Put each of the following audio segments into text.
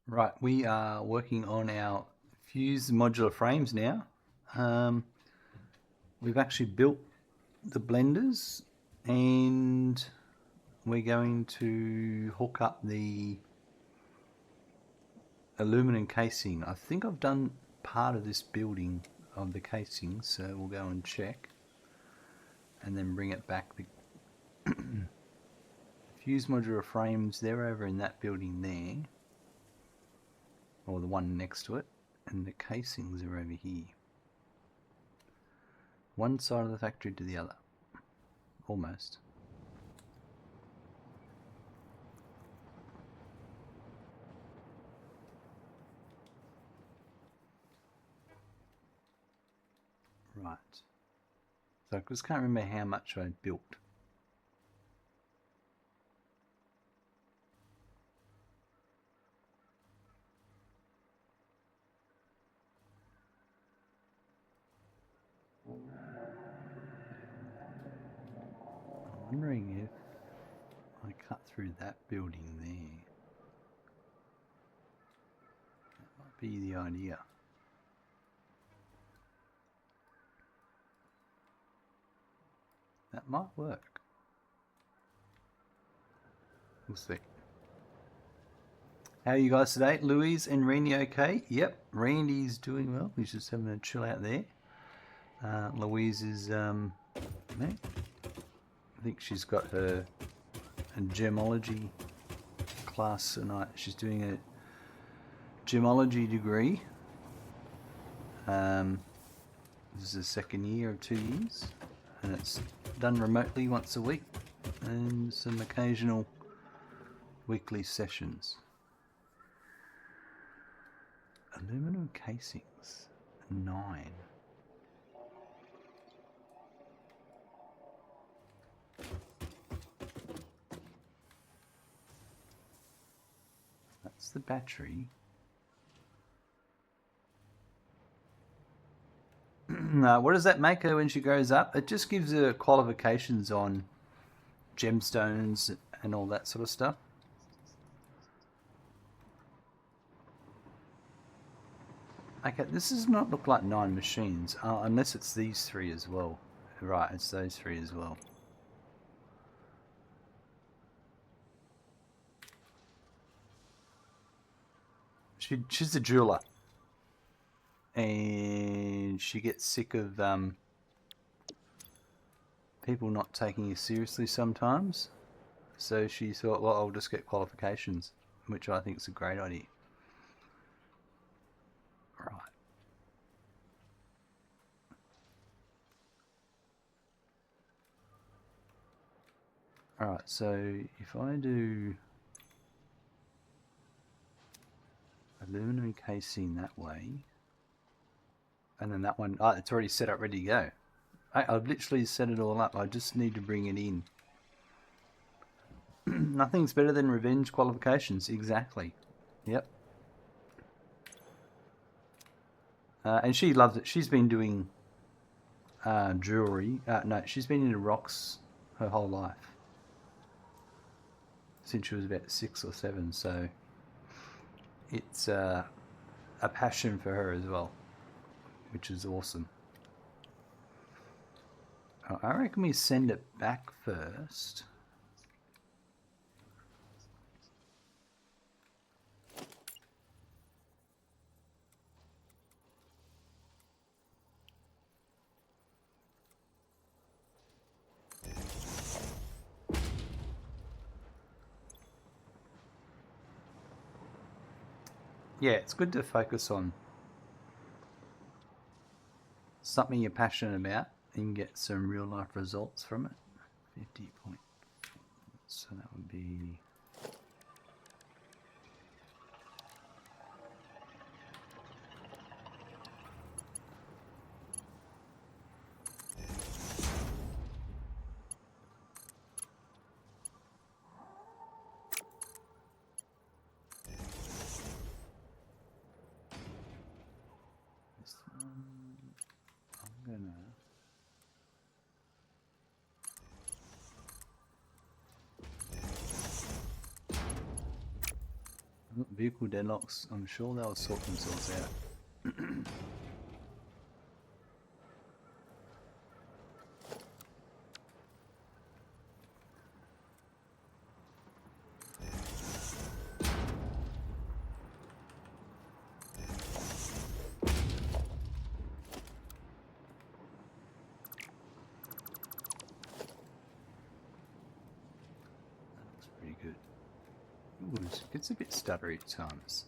Right, we are working on our fused modular frames now. We've actually built the blenders and we're going to hook up the aluminum casing. I think I've done part of this building of the casing, so we'll go and check and then bring it back. The fused modular frames, they're over in that building there, or the one next to it, and the casings are over here. One side of the factory to the other, almost. Right. So I just can't remember how much I built. I'm wondering if I cut through that building there. That might be the idea. That might work. We'll see. How are you guys today? Louise and Randy okay? Yep, Randy's doing well. He's just having a chill out there. Louise is, I think she's got her gemology class tonight. She's doing a gemology degree. This is the second year of 2 years, and it's done remotely once a week, and some occasional weekly sessions. Aluminum casings, 9. That's the battery. What does that make her when she grows up? It just gives her qualifications on gemstones and all that sort of stuff. Okay, this does not look like 9 machines, unless it's these 3 as well. Right, it's those 3 as well. She's a jeweler, and she gets sick of people not taking you seriously sometimes. So she thought, well, I'll just get qualifications, which I think is a great idea. Right. Alright, so if I do aluminum casing that way, and then that one, it's already set up, ready to go. I've literally set it all up. I just need to bring it in. Nothing's better than revenge qualifications. Exactly. Yep. And she loves it. She's been doing jewelry. No, she's been into rocks her whole life. Since she was about 6 or 7. So it's a passion for her as well, which is awesome. I reckon we send it back first. Yeah, it's good to focus on something you're passionate about and get some real life results from it. 50 points. So that would be... this one, I'm gonna... vehicle deadlocks, I'm sure they'll sort themselves out. Pretty good. Ooh, it gets a bit stuttery at times.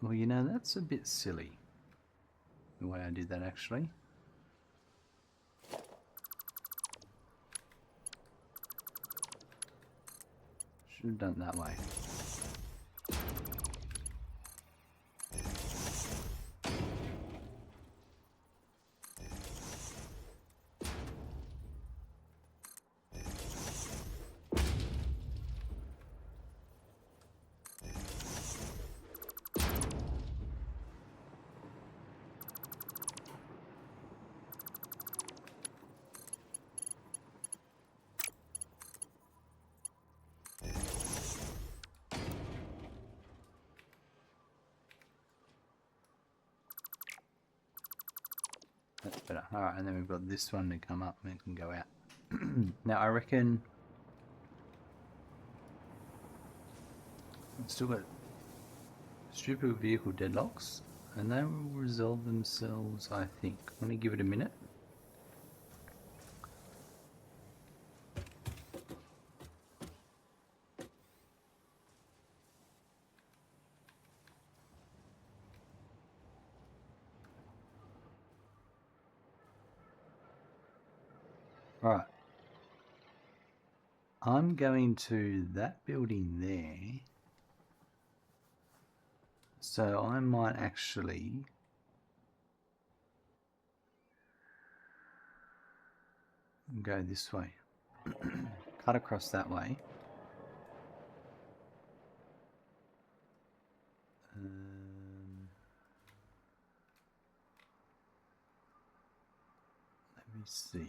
Well, you know, that's a bit silly, the way I did that, actually. Should have done it that way. That's better. Alright, and then we've got this one to come up and it can go out. Now I reckon I've still got stupid vehicle deadlocks and they will resolve themselves, I think. Let me give it a minute. Alright. I'm going to that building there. So I might actually go this way. Cut across that way. Let me see.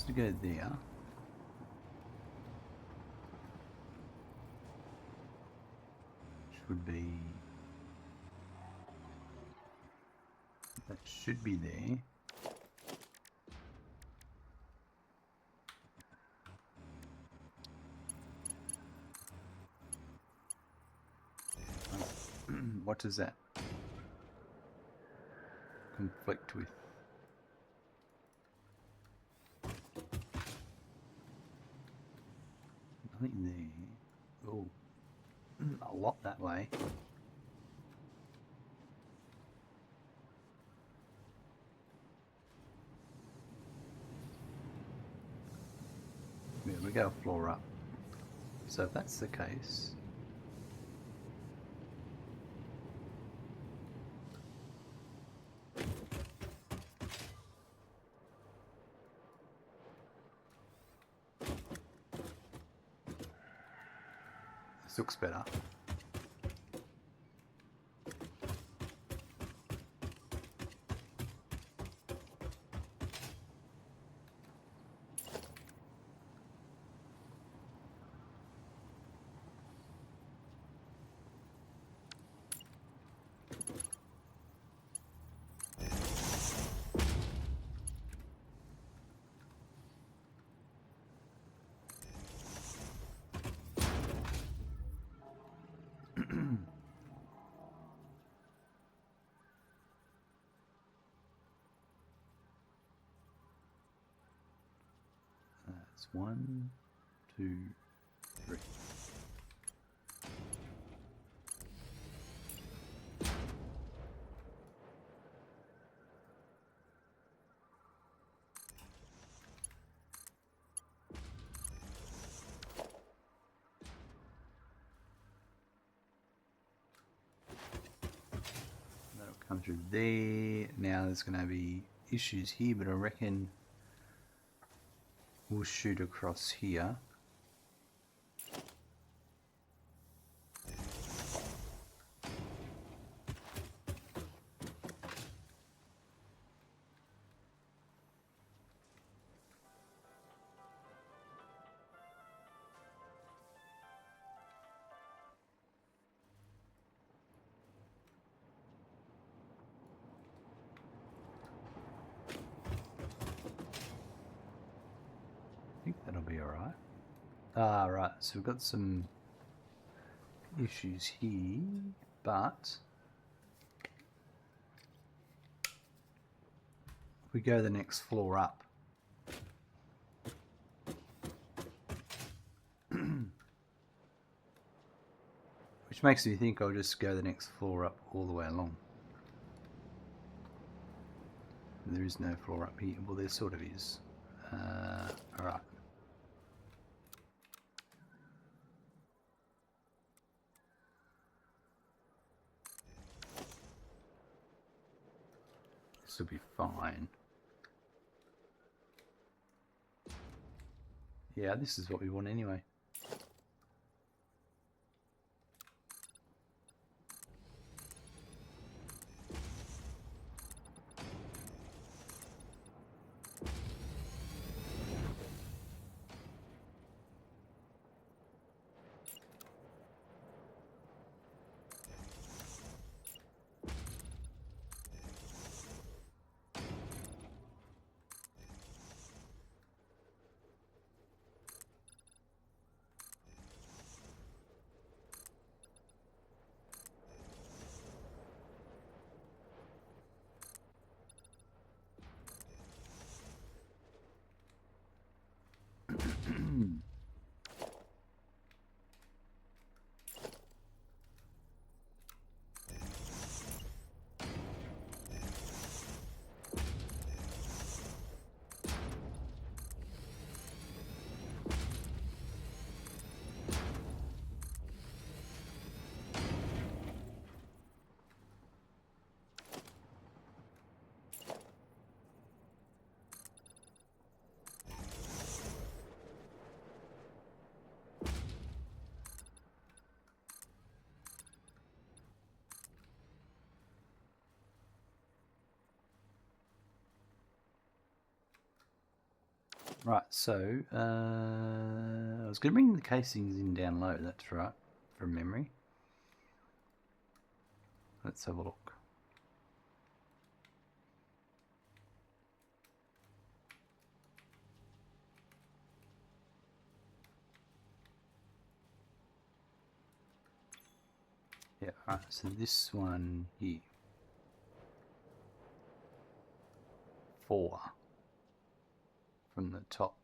To go there. Should be. That should be there. What does that conflict with? Nothing there. Oh, a lot that way. Yeah, we go a floor up. So if that's the case, this looks better. That's 1, 2, 3. coming through there. Now there's going to be issues here, but I reckon we'll shoot across here. I think that'll be alright. Ah, right, so we've got some issues here, but if we go the next floor up, which makes me think I'll just go the next floor up all the way along. There is no floor up here. Well, there sort of is. Alright. This will be fine. Yeah, this is what we want anyway. Right, so I was going to bring the casings in down low, that's right, from memory. Let's have a look. Yeah, right, so this one here. 4 from the top.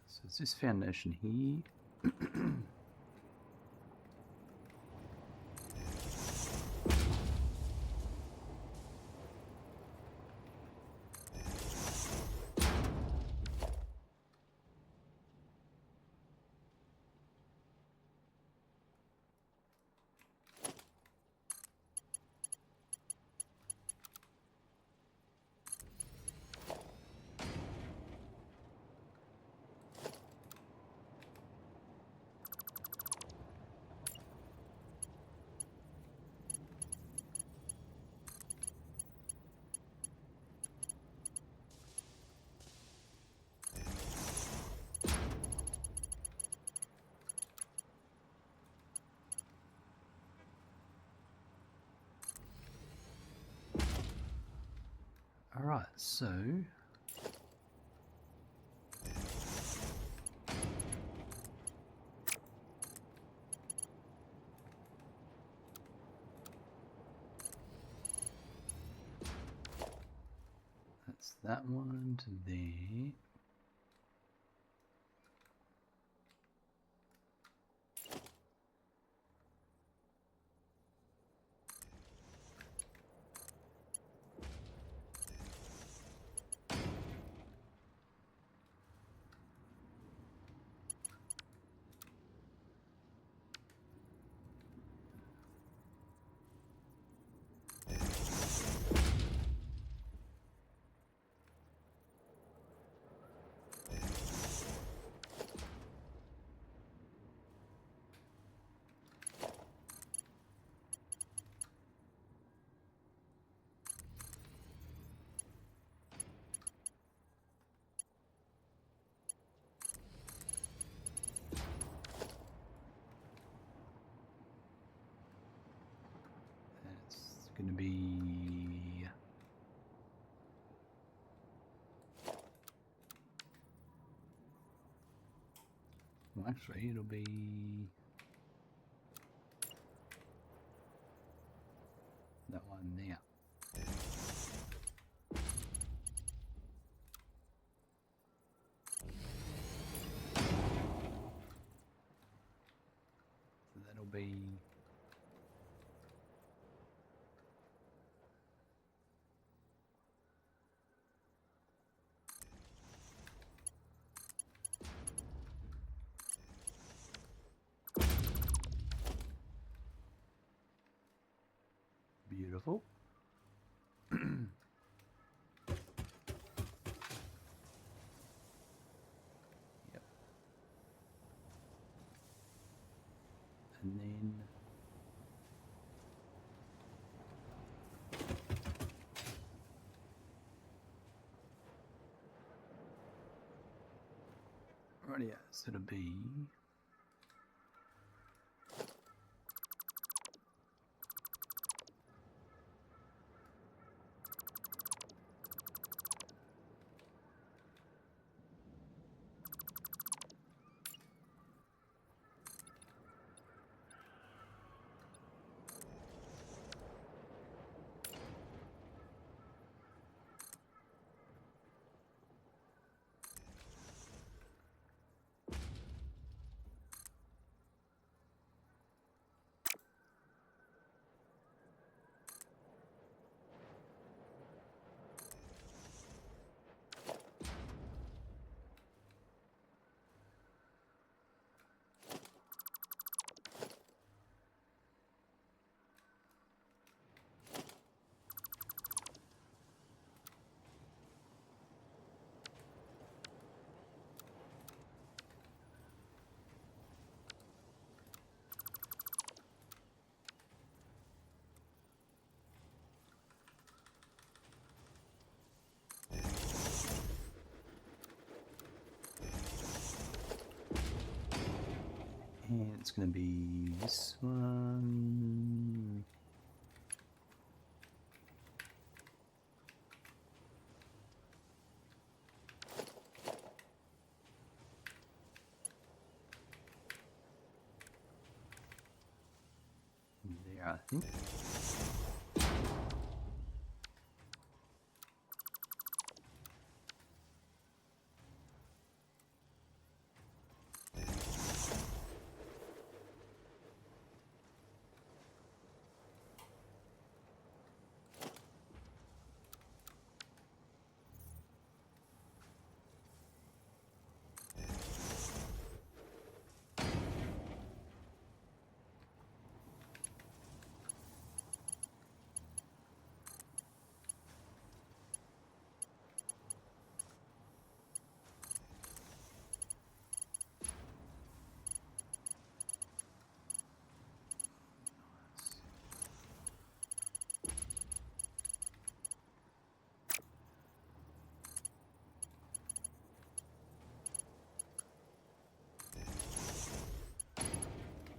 So it's this foundation here. Alright, so that one to there. That's going to be... Well, actually, it'll be that one there. So that'll be... Beautiful. Yep. And then rightio, so it'll be and it's going to be this one. There, I think.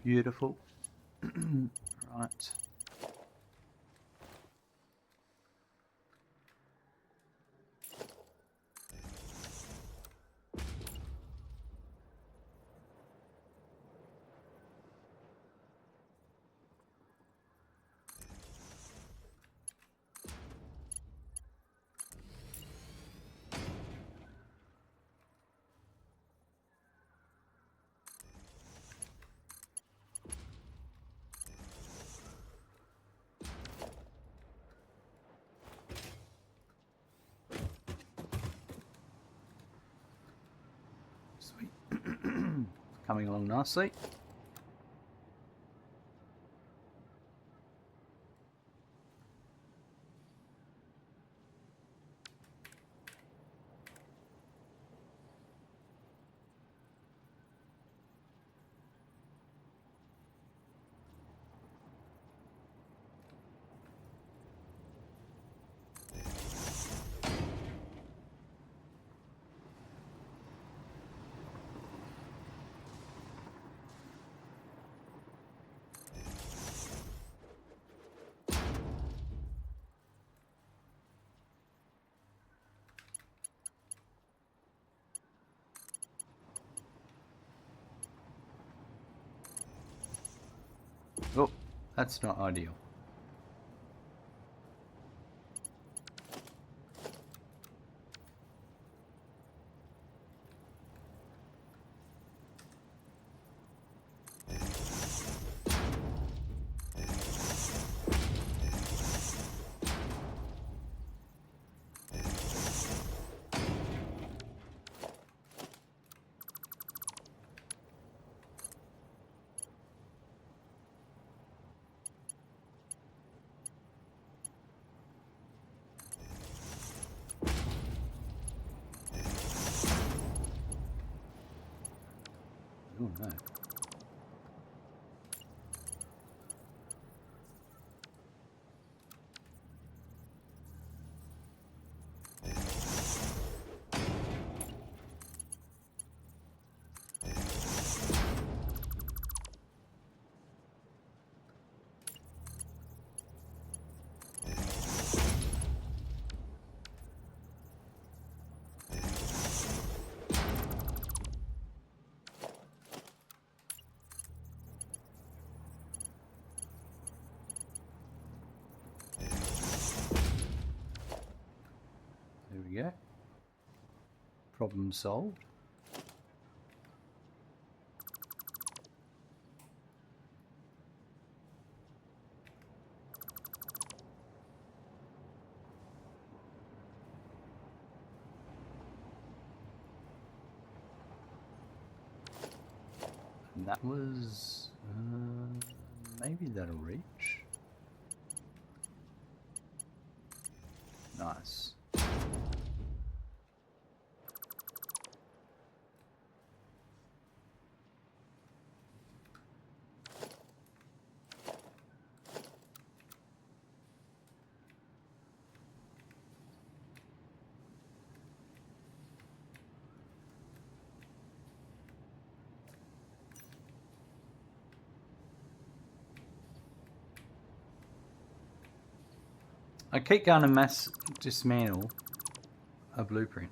Beautiful. Right. Coming along nicely. Oh, that's not ideal. Oh no. There we go. Problem solved. And that was... maybe that'll reach. Nice. I keep going to mass dismantle a blueprint.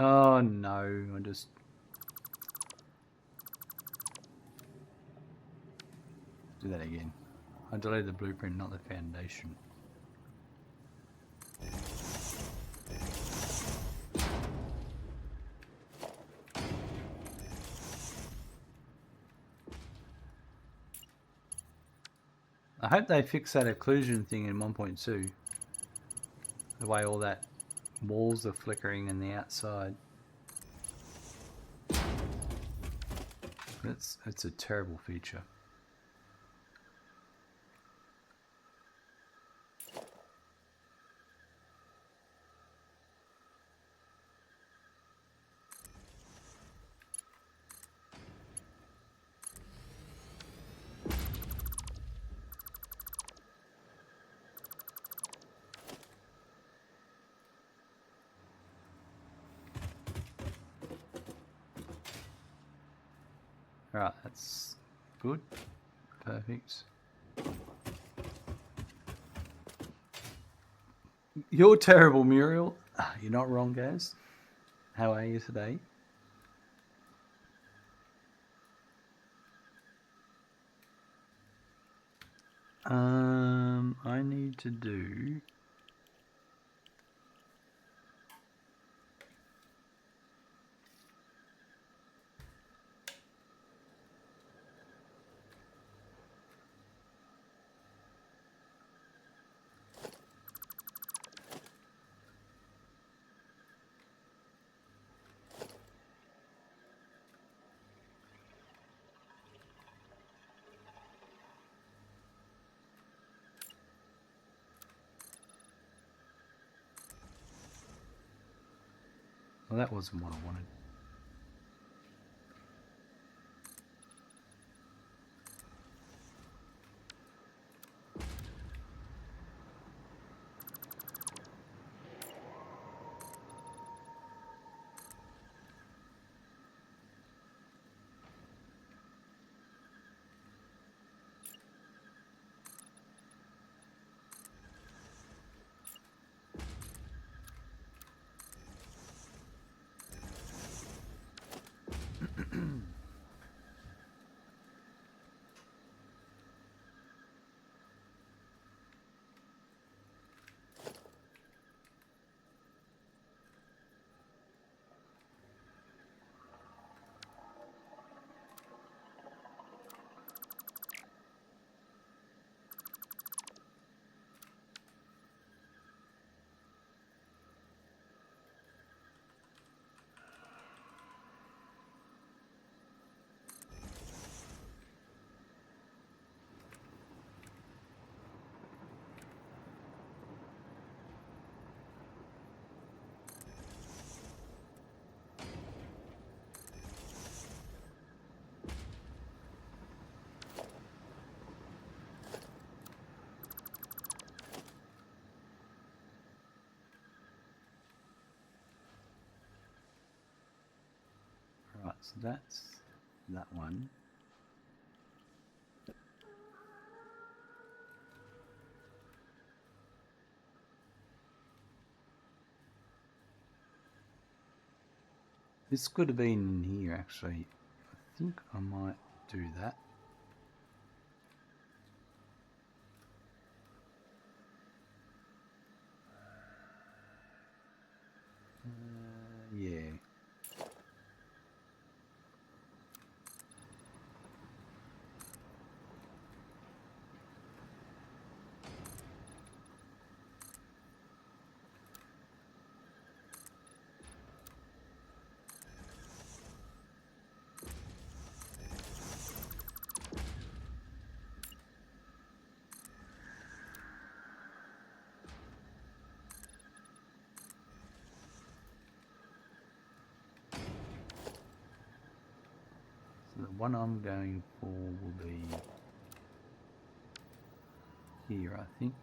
Oh no, I just... do that again. I deleted the blueprint, not the foundation. I hope they fix that occlusion thing in 1.2. The way all that walls are flickering in the outside. It's a terrible feature. Alright, that's good. Perfect. You're terrible, Muriel. You're not wrong, guys. How are you today? I need to do... Well, that wasn't what I wanted. Right, so that's that one. This could have been in here actually. I think I might do that. Yeah. So the one I'm going for will be here, I think.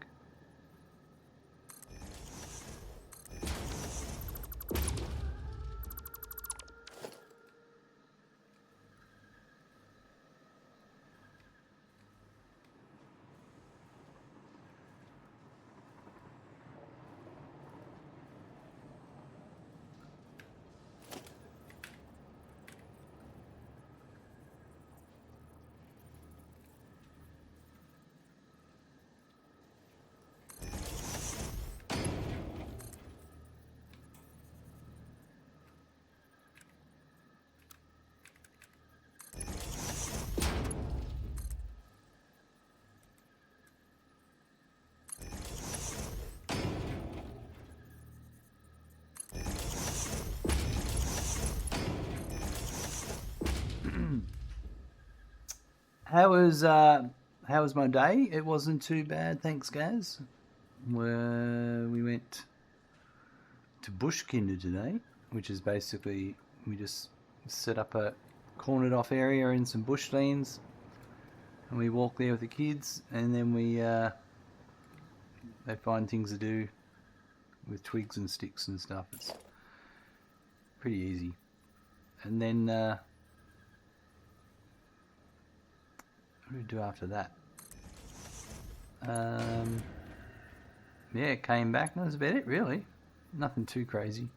How was my day? It wasn't too bad, thanks, Gaz. We went to Bushkinder today, which is basically we just set up a cornered off area in some bushlands, and we walk there with the kids, and then they find things to do with twigs and sticks and stuff. It's pretty easy. And then what do we do after that? Yeah, came back. That was about it, really. Nothing too crazy.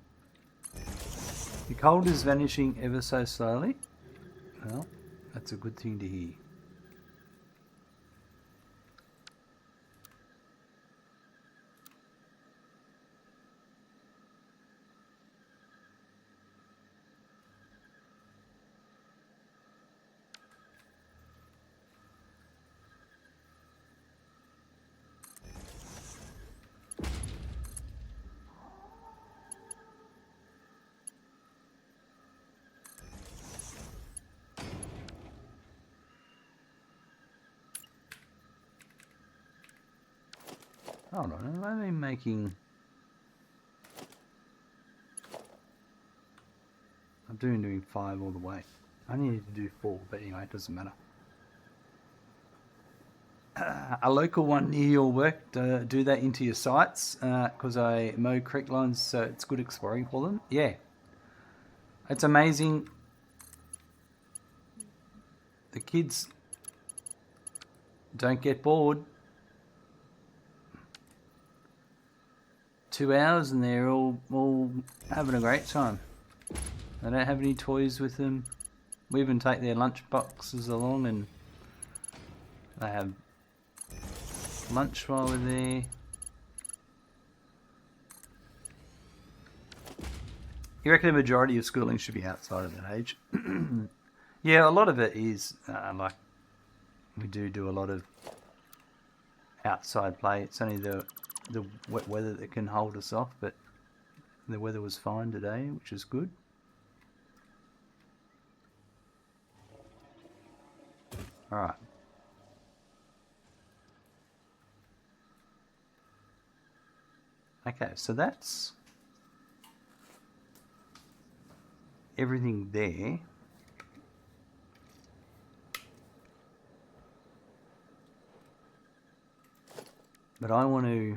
The cold is vanishing ever so slowly. Well, that's a good thing to hear. Hold on, am I only making... I'm doing 5 all the way. I only need to do 4, but anyway, it doesn't matter. A local one near your work, do that into your sites, because I mow creek lines, so it's good exploring for them. Yeah. It's amazing. The kids don't get bored. 2 hours and they're all having a great time. They don't have any toys with them. We even take their lunch boxes along and they have lunch while we're there. You reckon the majority of schooling should be outside of that age? Yeah, a lot of it is like we do a lot of outside play. It's only the wet weather that can hold us off, but the weather was fine today, which is good. All right. Okay, so that's everything there. But I want to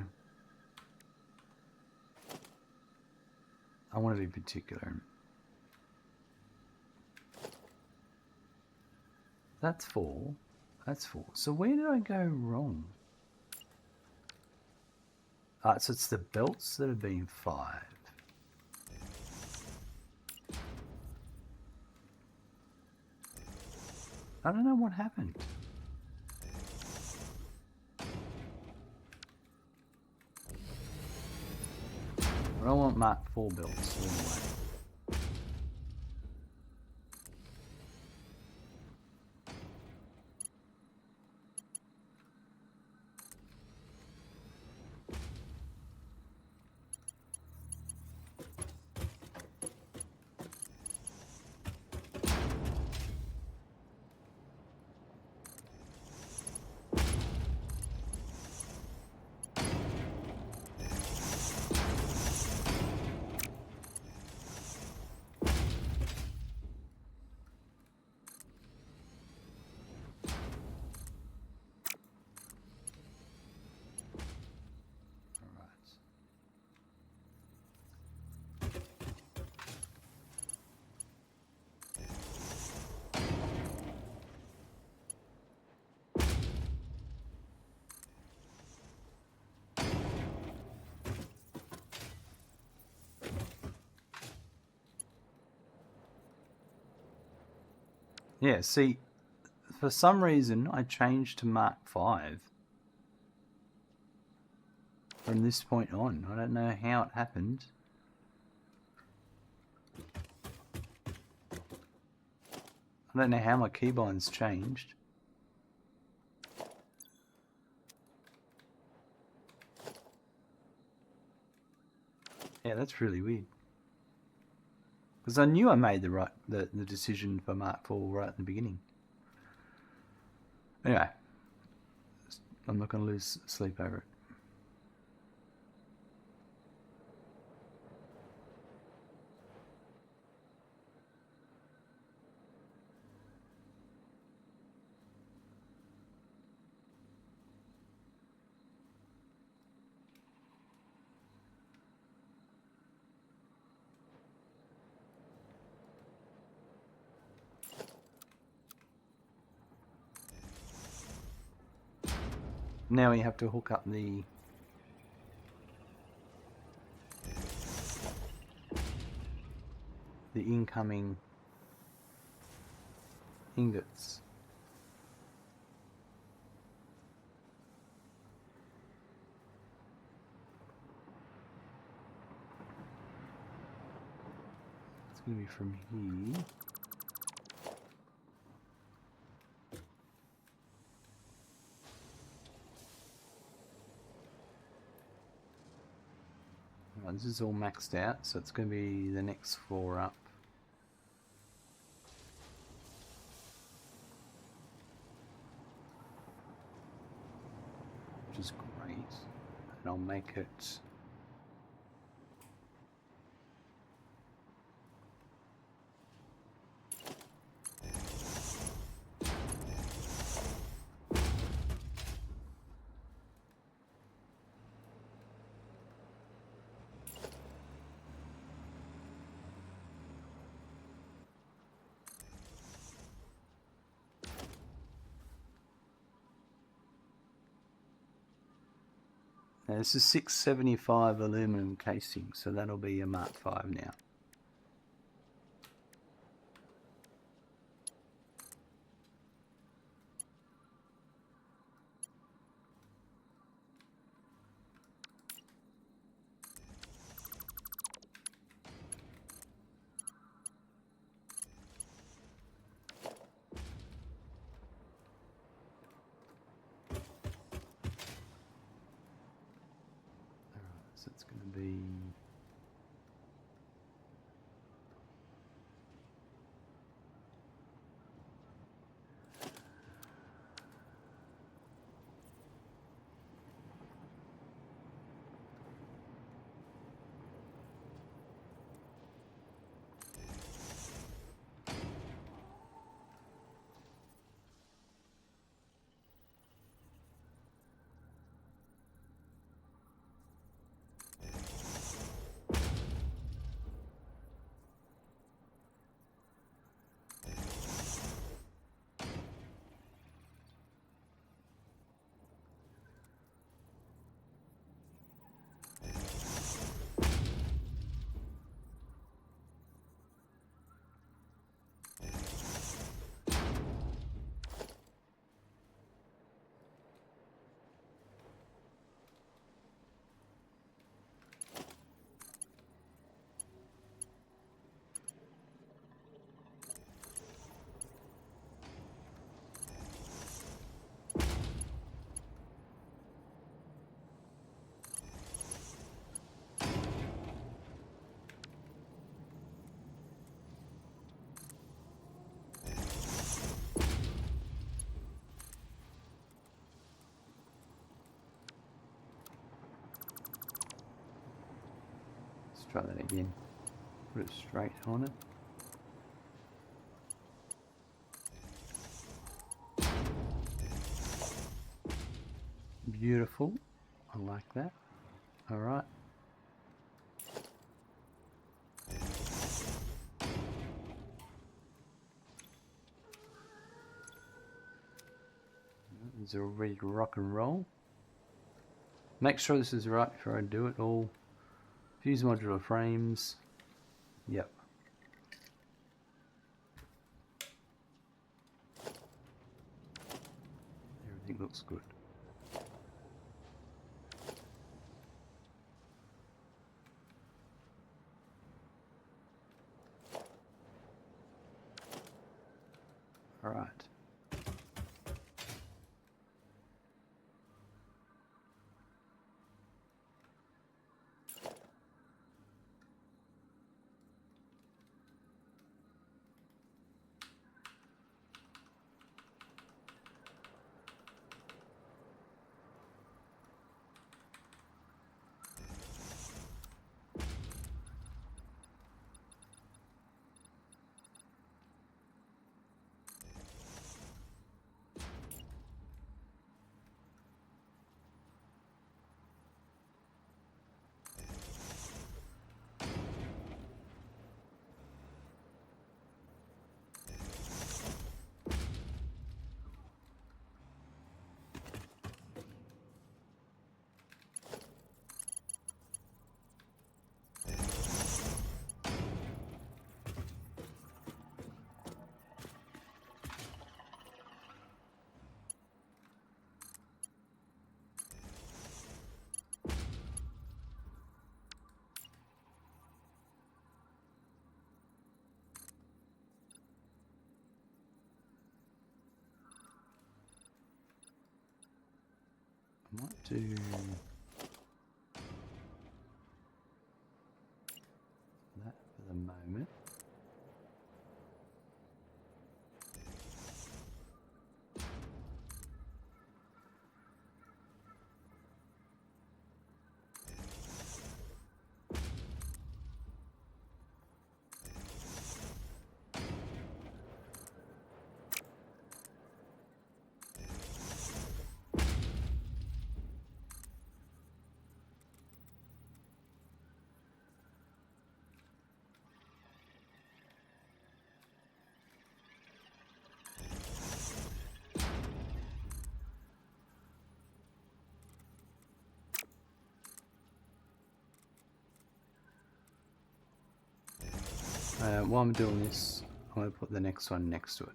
be particular. That's 4. That's 4. So where did I go wrong? So it's the belts that have been 5. I don't know what happened. I don't want Mark 4 belts anyway. Yeah, see, for some reason I changed to Mark 5 from this point on. I don't know how it happened. I don't know how my keybinds changed. Yeah, that's really weird. Because I knew I made the decision for Mark 4 right at the beginning. Anyway, I'm not going to lose sleep over it. Now we have to hook up the incoming ingots. It's going to be from here. Right, this is all maxed out, so it's going to be the next floor up. Which is great. and I'll make it now this is 675 aluminum casing, so that'll be a Mark 5 now. So it's going to be try that again. Put it straight on it. Beautiful. I like that. All right. These are ready to rock and roll. Make sure this is right before I do it all. Fuse modular frames. Yep. Everything looks good. All right. I might do that for the moment. while I'm doing this, I'm going to put the next one next to it.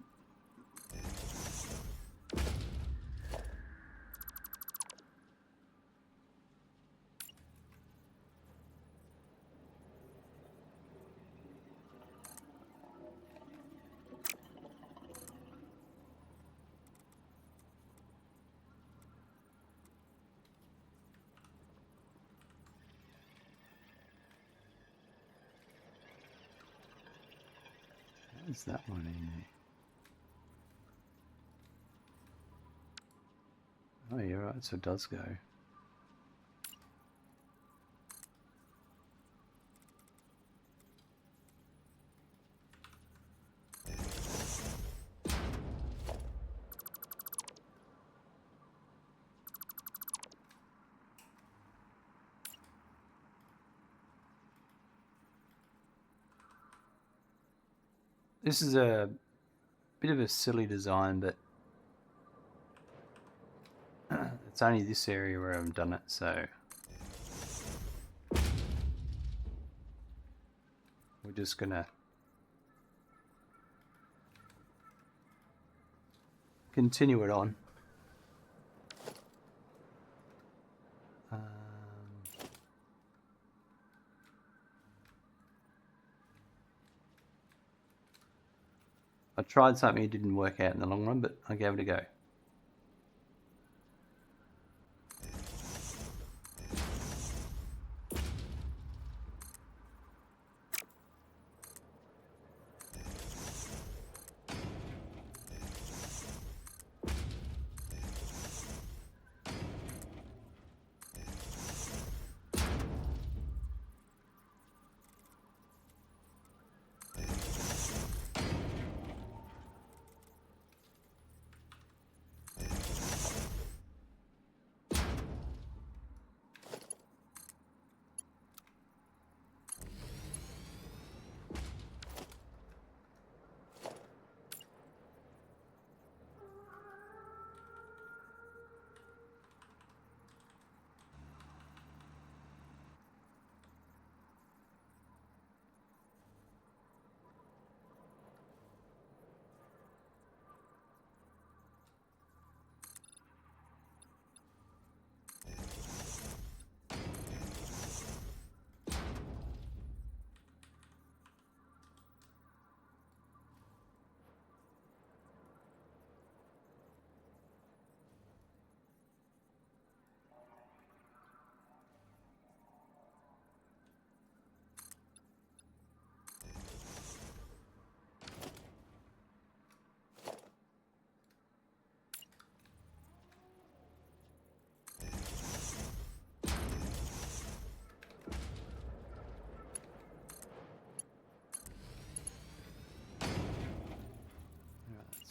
How's that one in there? Oh, you're right, so it does go. This is a bit of a silly design, but it's only this area where I've done it, so we're just gonna continue it on. I tried something that didn't work out in the long run, but I gave it a go.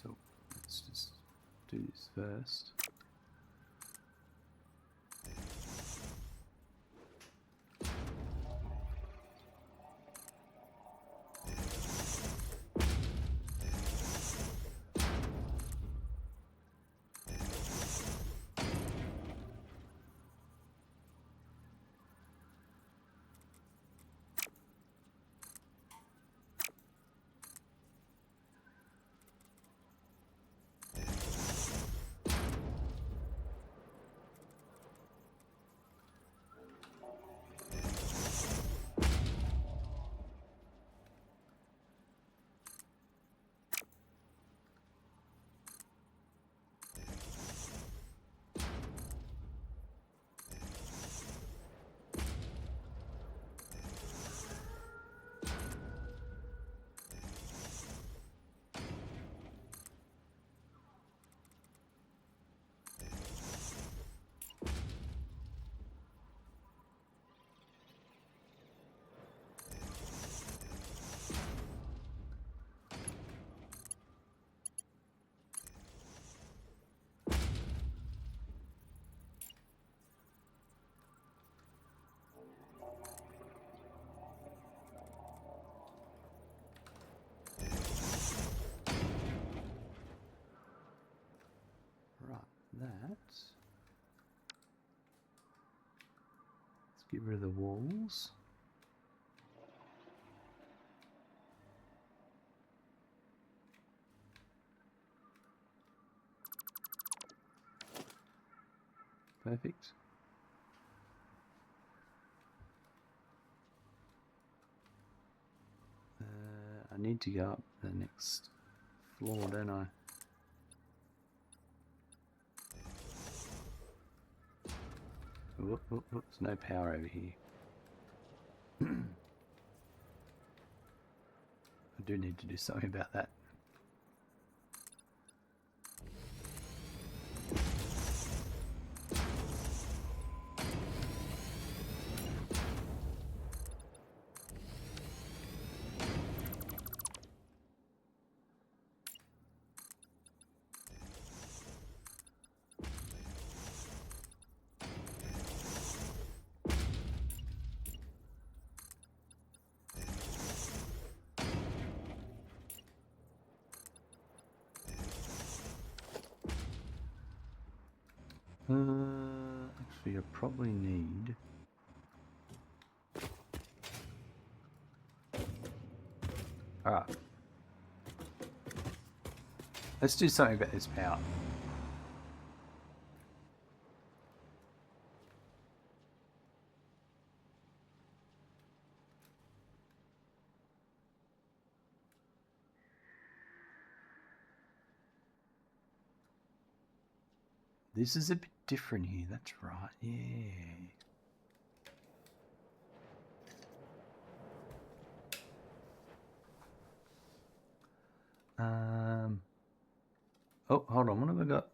So let's just do this first. That. Let's get rid of the walls. Perfect. I need to go up the next floor, don't I? Whoop, whoop, whoop. There's no power over here. I do need to do something about that. Actually, I probably need... Alright. Let's do something about this power. This is a bit different here, that's right, yeah. Oh, hold on, what have I got?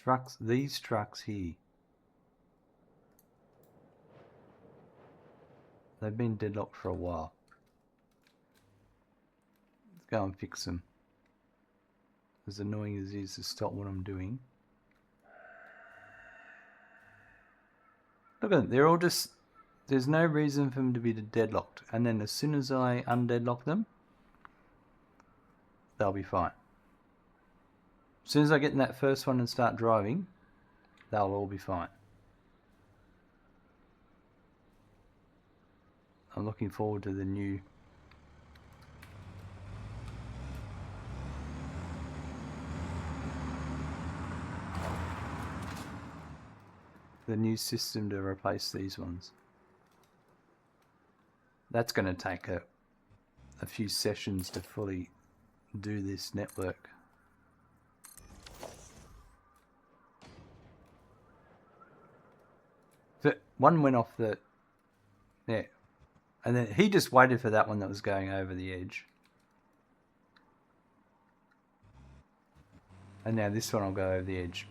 Trucks, these trucks here. They've been deadlocked for a while. Let's go and fix them. As annoying as it is to stop what I'm doing. Look at them, they're all just... There's no reason for them to be deadlocked. And then as soon as I undeadlock them, they'll be fine. As soon as I get in that first one and start driving, they'll all be fine. I'm looking forward to the new... system to replace these ones. That's going to take a few sessions to fully do this network. But one went off the... Yeah. And then he just waited for that one that was going over the edge. And now this one will go over the edge.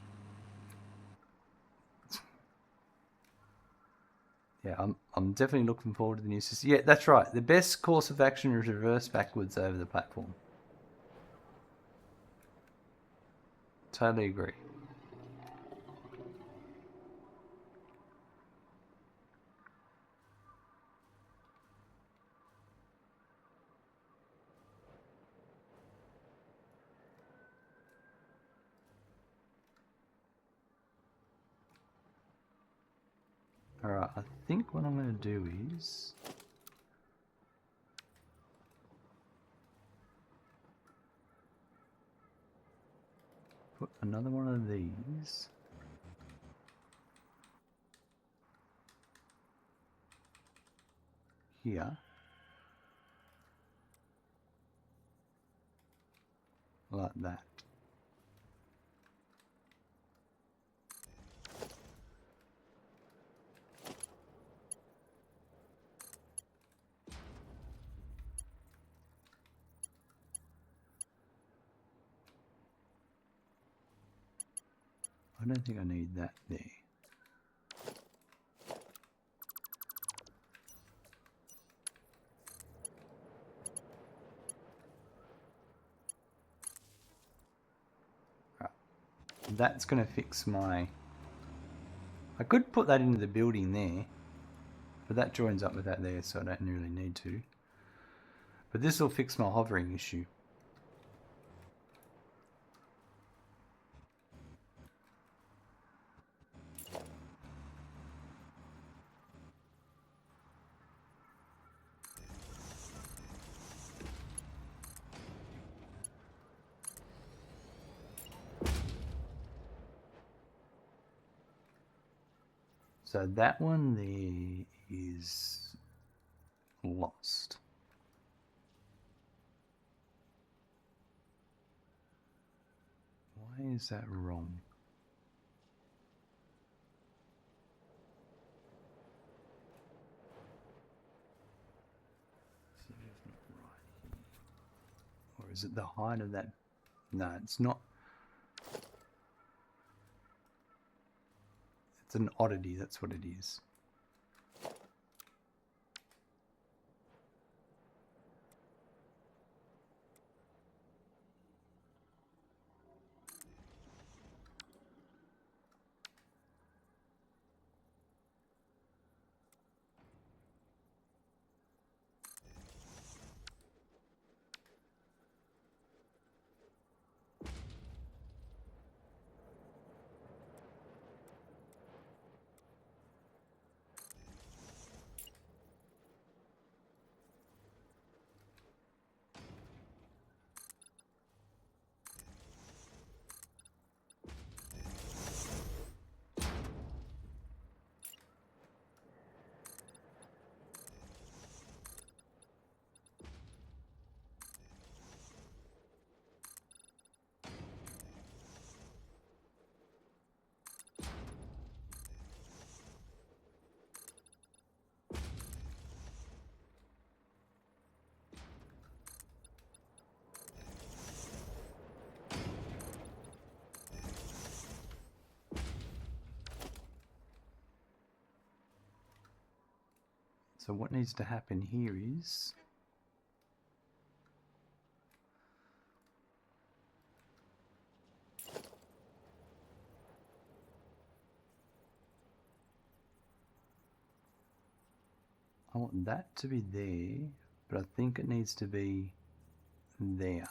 Yeah, I'm definitely looking forward to the new system. Yeah, that's right. The best course of action is reverse backwards over the platform. Totally agree. Alright, I think what I'm going to do is... put another one of these... here. Like that. I don't think I need that there. Right. That's going to fix my... I could put that into the building there, but that joins up with that there, so I don't really need to. But this will fix my hovering issue. So that one there is lost. Why is that wrong? So it's not right here. Or is it the height of that? No, it's not. It's an oddity, that's what it is. So what needs to happen here is I want that to be there, but I think it needs to be there.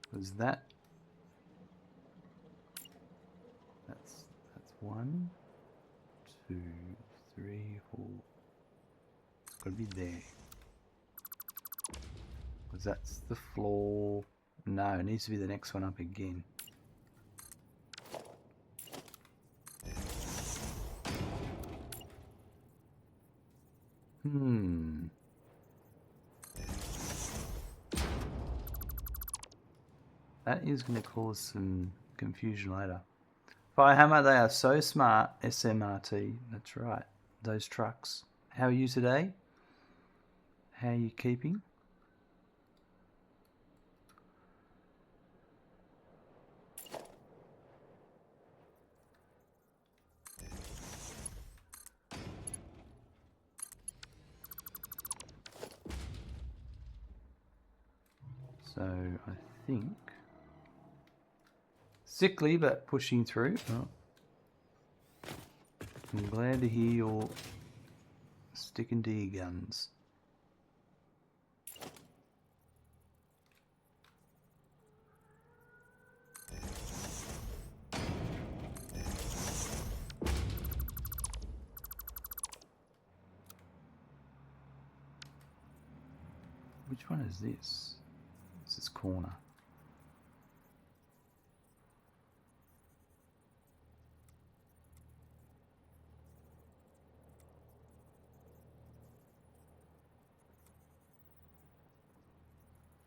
Because that's 1, 2, 3, 4. It's got to be there. Because that's the floor. No, it needs to be the next one up again. That is going to cause some confusion later. Firehammer, they are so smart. SMRT, that's right. Those trucks. How are you today? How are you keeping? So I think sickly but pushing through. Oh. I'm glad to hear you're sticking to your guns. Which one is this? This is corner.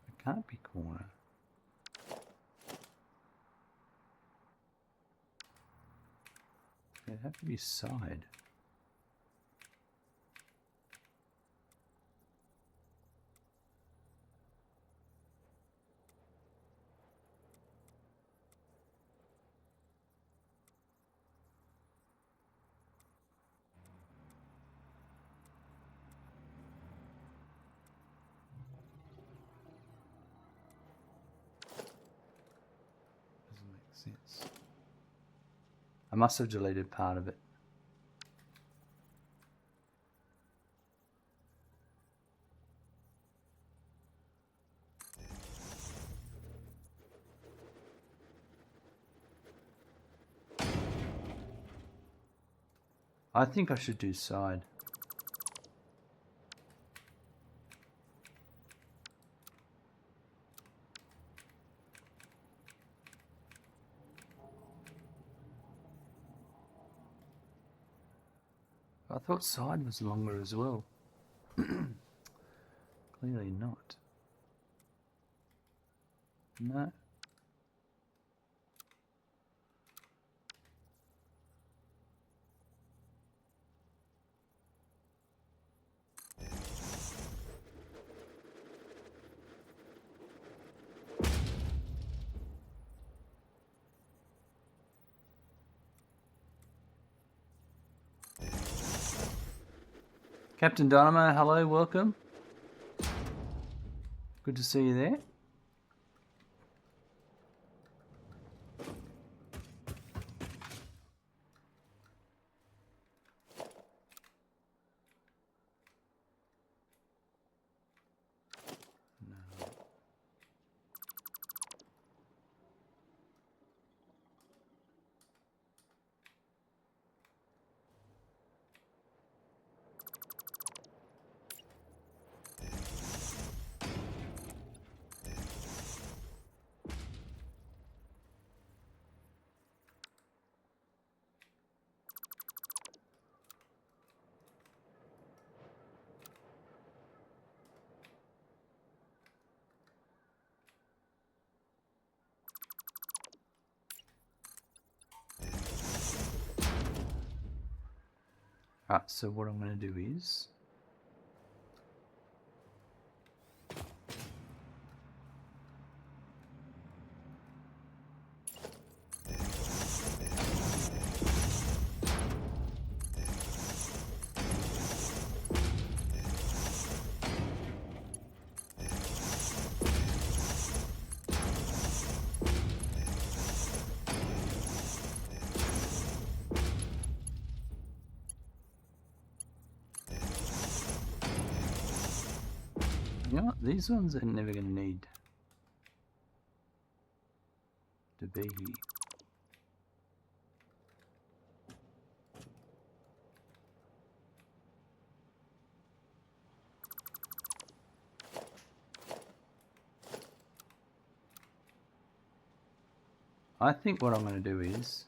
It can't be corner. It'd have to be side. Doesn't make sense. I must have deleted part of it. I think I should do side. I thought side was longer as well. Clearly not. No. Captain Dynamo, hello, welcome. Good to see you there. Alright, so what I'm going to do is you know what? These ones are never going to need to be here. I think what I'm going to do is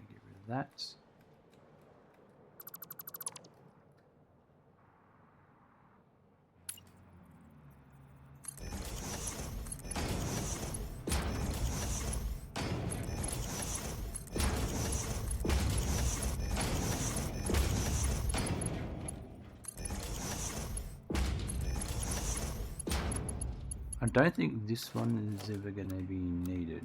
get rid of that. I don't think this one is ever going to be needed.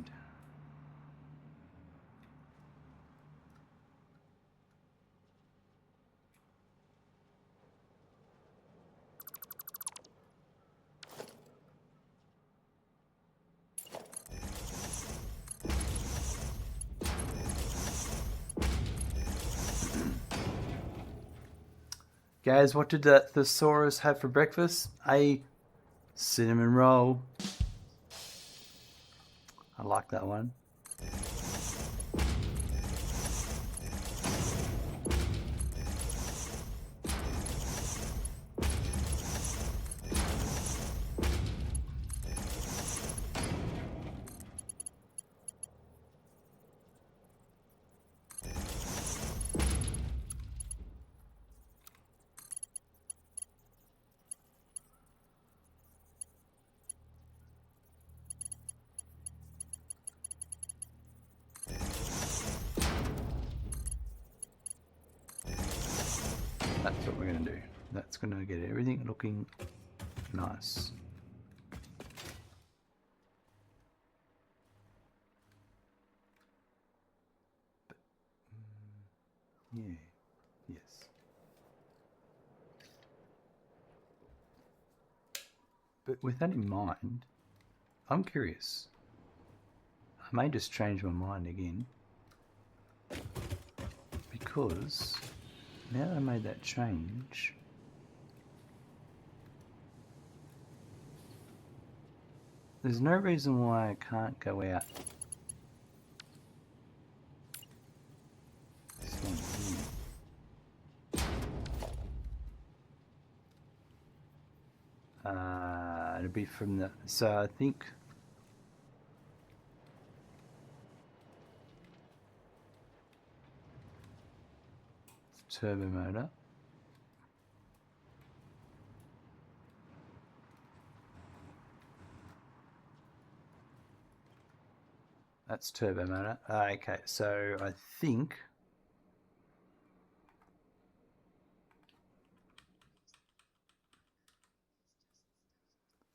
Guys, what did that thesaurus have for breakfast? A cinnamon roll. I like that one. That's what we're going to do. That's going to get everything looking nice. But, yeah, yes. But with that in mind, I'm curious. I may just change my mind again. Because now that I made that change, there's no reason why I can't go out this one here. it'll be from the, so I think turbo motor. That's turbo motor. Okay, so I think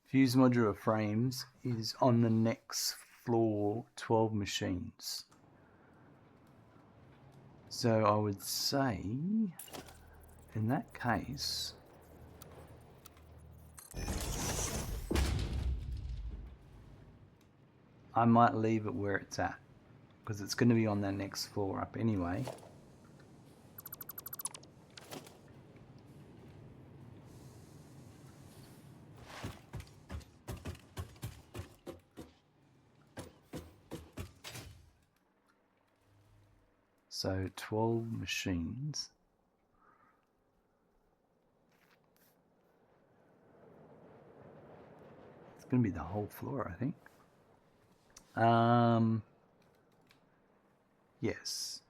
fuse modular frames is on the next floor, 12 machines. So I would say, in that case, I might leave it where it's at, because it's going to be on that next floor up anyway. So 12 machines. It's going to be the whole floor, I think. Yes.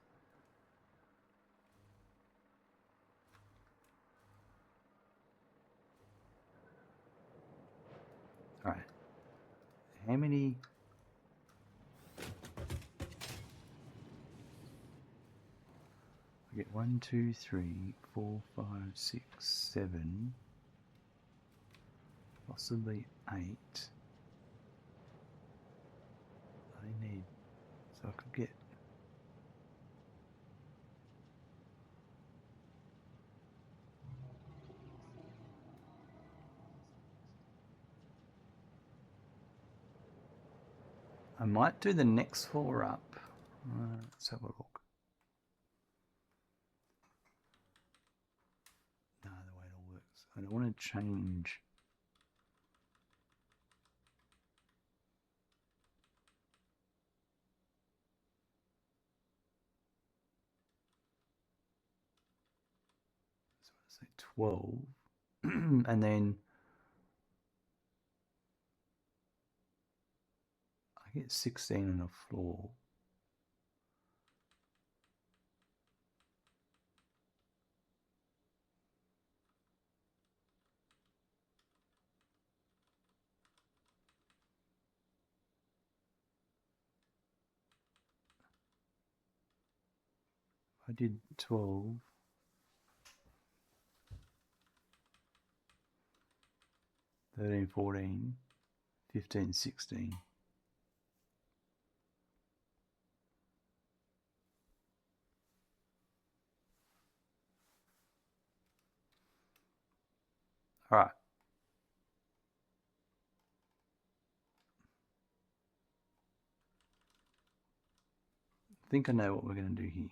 All right. How many? I get 1, 2, 3, 4, 5, 6, 7, possibly 8. I need, so I could get. I might do the next floor up. Let's have a look. No, the way it all works. I don't want to change. So I say 12, and then I get 16 on the floor. I did 12. 13, 14, 15, 16. All right. I think I know what we're going to do here.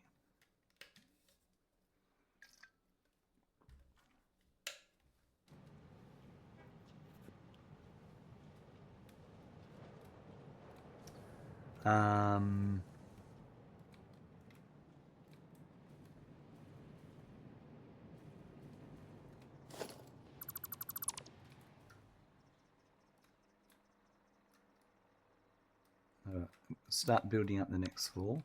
Start building up the next floor.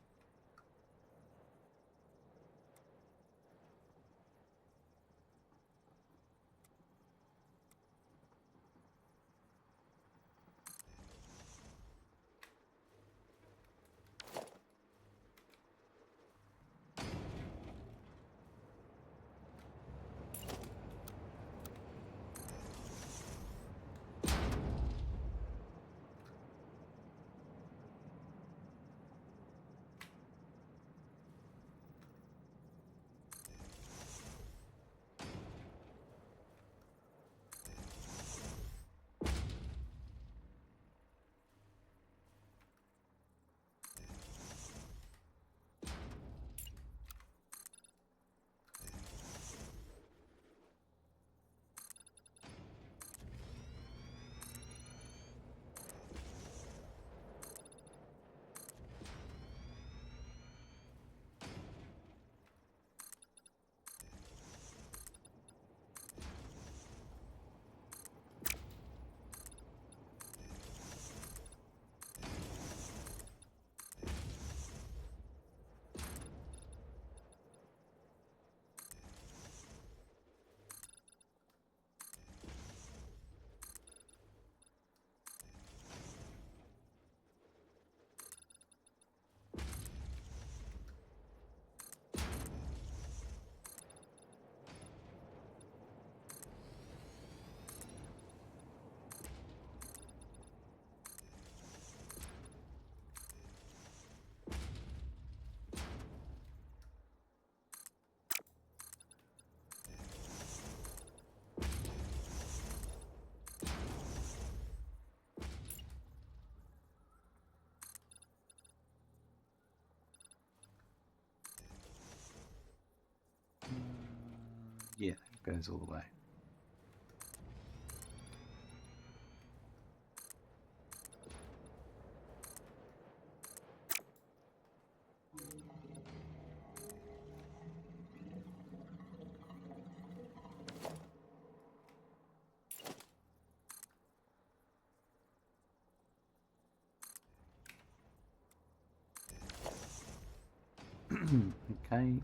Yeah, it goes all the way. Okay.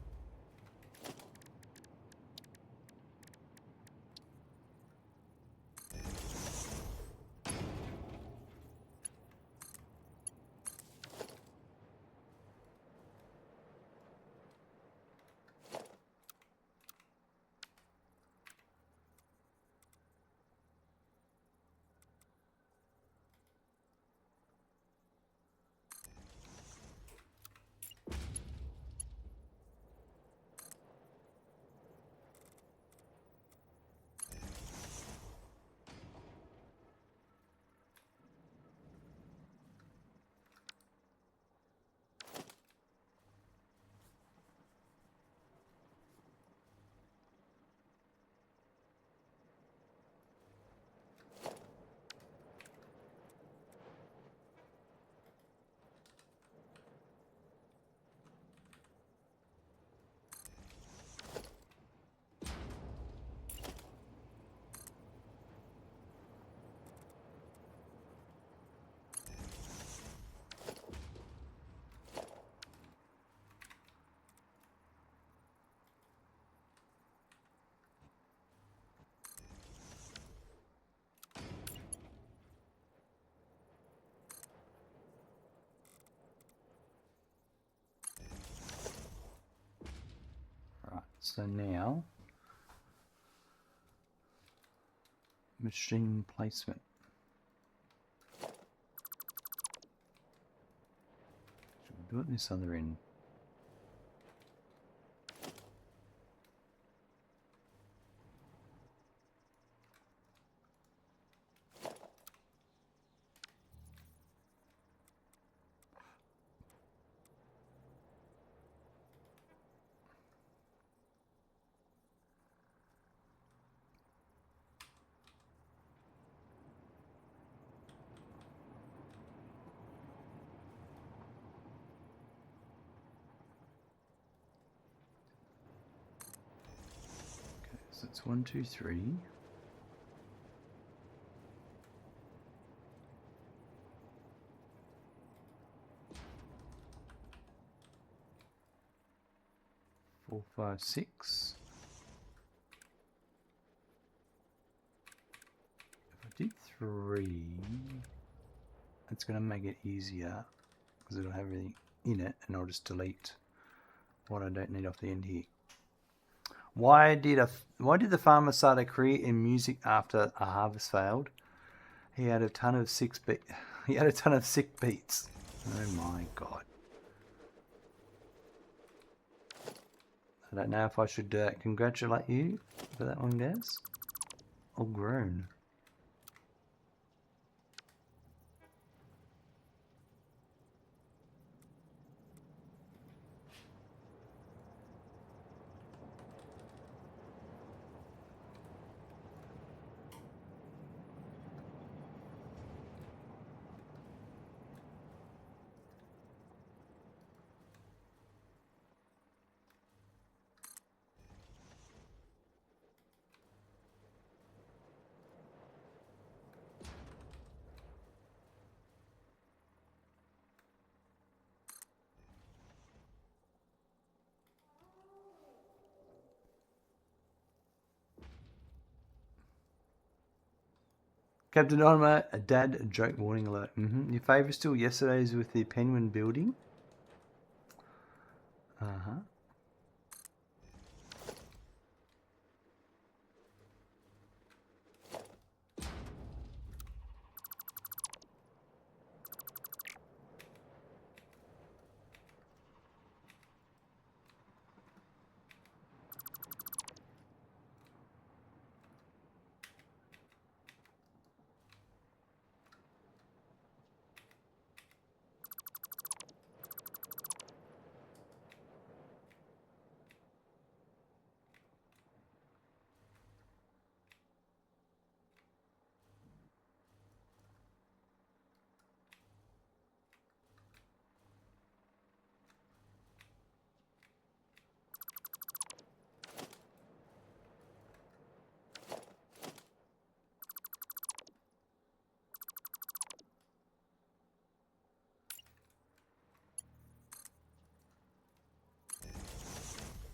Right, so now machine placement. Should we do it this other end? Okay, so it's 1, 2, 3. Four, 5, 6. If I did 3, it's going to make it easier because it'll have everything in it, and I'll just delete what I don't need off the end here. Why did the farmer start a career in music after a harvest failed? He had a ton of sick beats. Oh my god. I don't know if I should congratulate you for that one, Gaz, or groan. Captain Onma, a dad joke warning alert. Your favourite still yesterday's with the Penguin building? Uh-huh.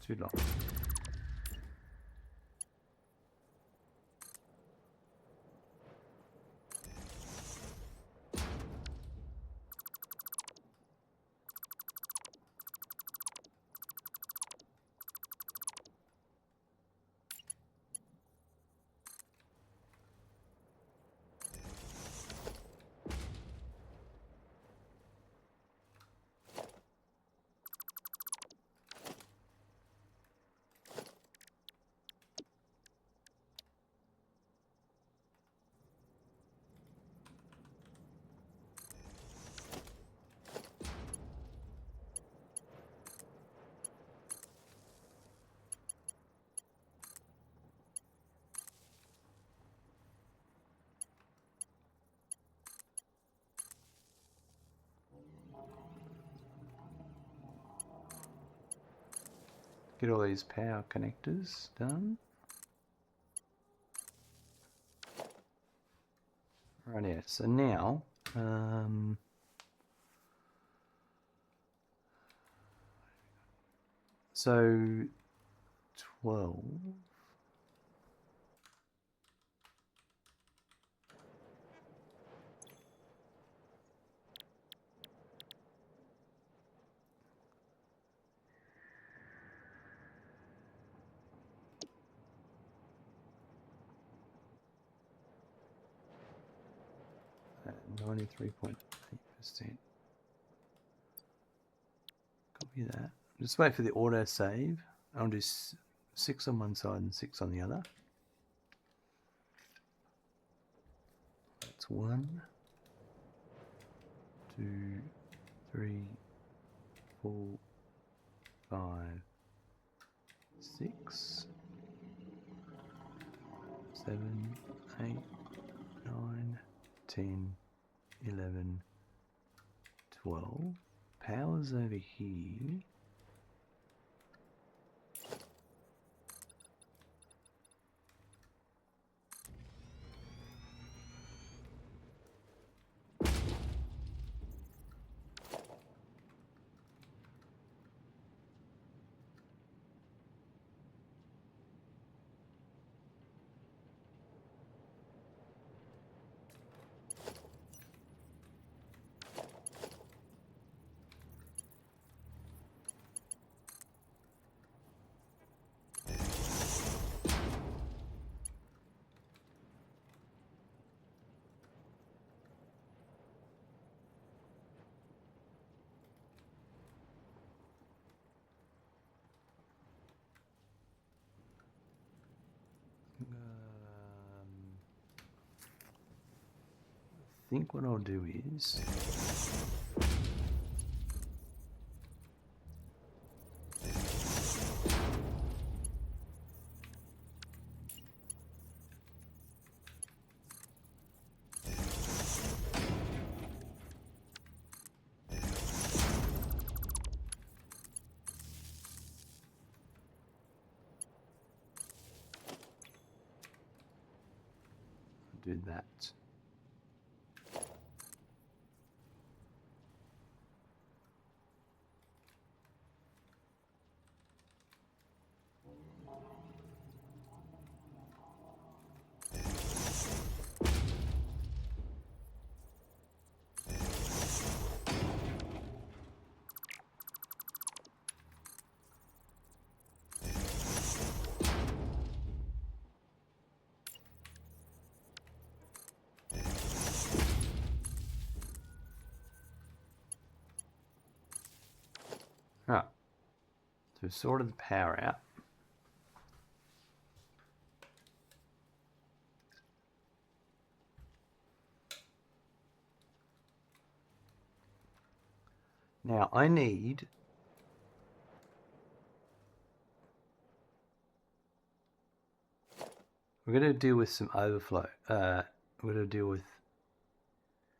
Too long. Get all these power connectors done. Right, yeah, so now so 12. At 93.8%. Copy that. Just wait for the auto save. I'll do 6 on one side and 6 on the other. That's 1, 2, 3, 4, 5, 6, 7, 8, 9, 10, 11, 12. Power's over here. I think what I'll do is do that. Right, so we've sorted the power out. Now I need we're going to deal with some overflow. We're going to deal with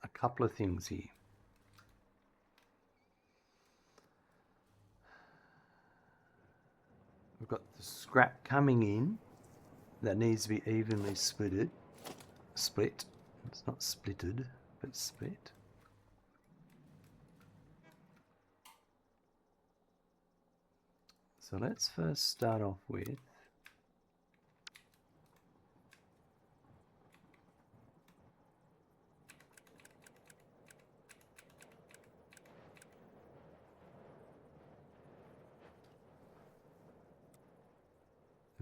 a couple of things here. We've got the scrap coming in that needs to be evenly split. It's not splitted, but split. So let's first start off with if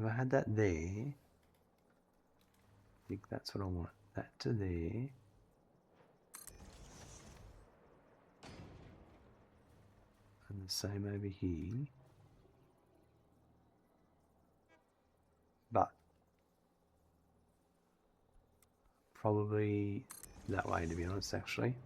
I had that there, I think that's what I want. That to there. And the same over here. But probably that way, to be honest, actually.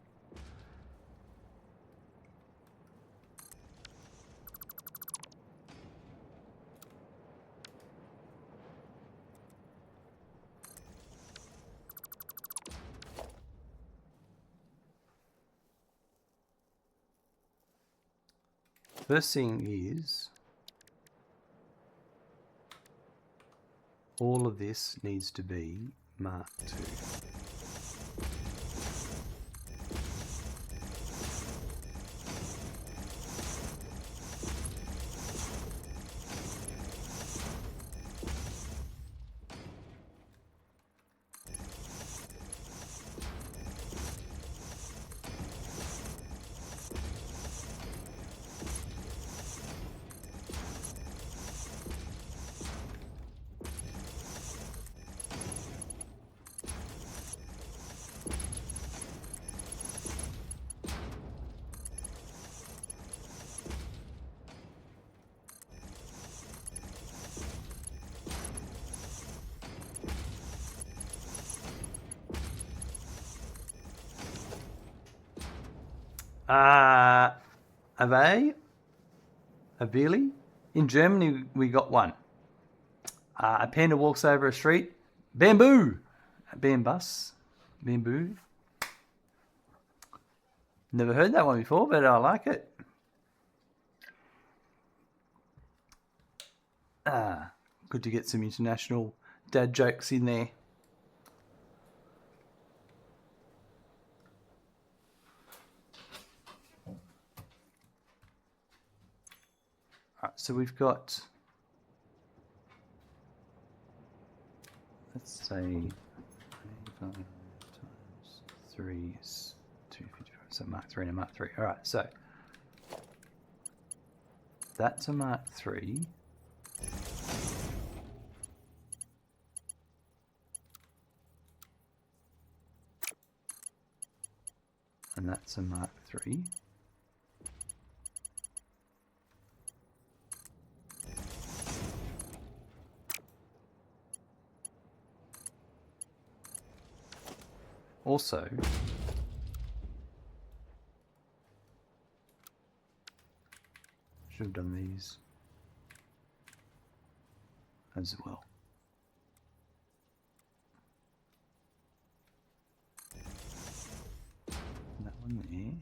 First thing is, all of this needs to be Mark II. A Billy. In Germany, we got one. A panda walks over a street. Bamboo! Bambus. Bamboo. Never heard that one before, but I like it. Good to get some international dad jokes in there. Alright, so we've got, let's say 25 times 3 is 255. So Mark 3 and a Mark 3. Alright, so that's a Mark 3. And that's a Mark 3. Also, should have done these as well. That one there.